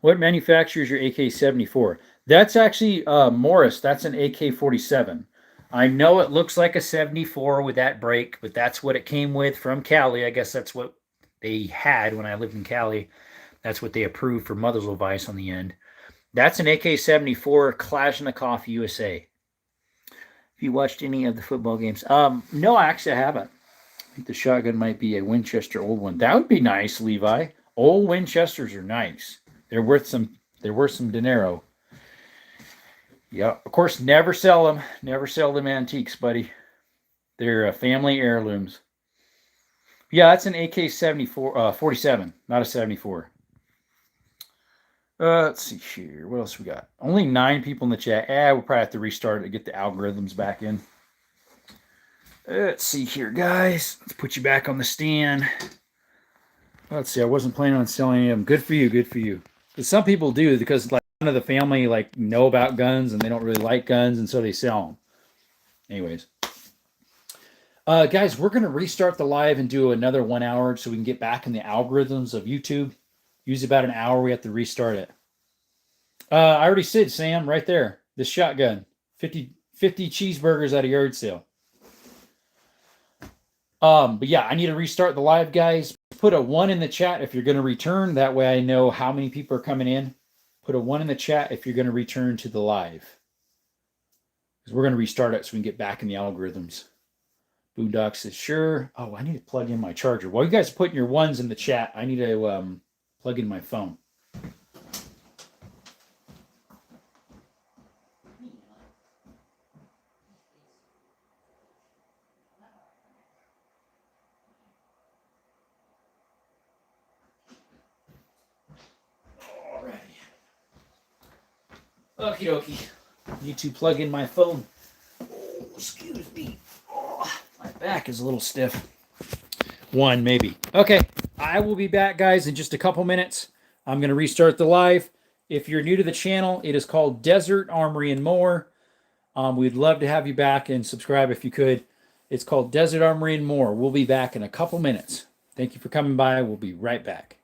What manufacturer is your AK-74? That's actually Morris. That's an AK-47. I know it looks like a 74 with that break, but that's what it came with from Cali. I guess that's what they had when I lived in Cali. That's what they approved for Mothersville Vice on the end. That's an AK-74 Kalashnikov USA. Have you watched any of the football games? No, actually I haven't. I think the shotgun might be a Winchester old one. That would be nice, Levi. Old Winchesters are nice. They're worth some dinero. Yeah, of course, never sell them. Never sell them antiques, buddy. They're family heirlooms. Yeah, that's an AK-74, 47, not a 74. Let's see here. What else we got? Only 9 people in the chat. We'll probably have to restart it to get the algorithms back in. Let's see here, guys. Let's put you back on the stand. Let's see. I wasn't planning on selling any of them. Good for you. Good for you. But some people do because like none of the family like know about guns and they don't really like guns, and so they sell them. Anyways. Guys, we're going to restart the live and do another 1 hour so we can get back in the algorithms of YouTube. Usually about an hour, we have to restart it. I already said, Sam, right there. This shotgun. 50 cheeseburgers at a yard sale. But yeah, I need to restart the live, guys. Put a 1 in the chat if you're going to return. That way I know how many people are coming in. Put a 1 in the chat if you're going to return to the live. Because we're going to restart it so we can get back in the algorithms. Boondock says, sure. Oh, I need to plug in my charger. While you guys are putting your 1s in the chat, I need to plug in my phone. Alrighty. Okie dokie. Need to plug in my phone. Oh, excuse me. Oh, my back is a little stiff. 1, maybe. Okay. I will be back, guys, in just a couple minutes. I'm going to restart the live. If you're new to the channel, it is called Desert Armory and More. We'd love to have you back and subscribe if you could. It's called Desert Armory and More. We'll be back in a couple minutes. Thank you for coming by. We'll be right back.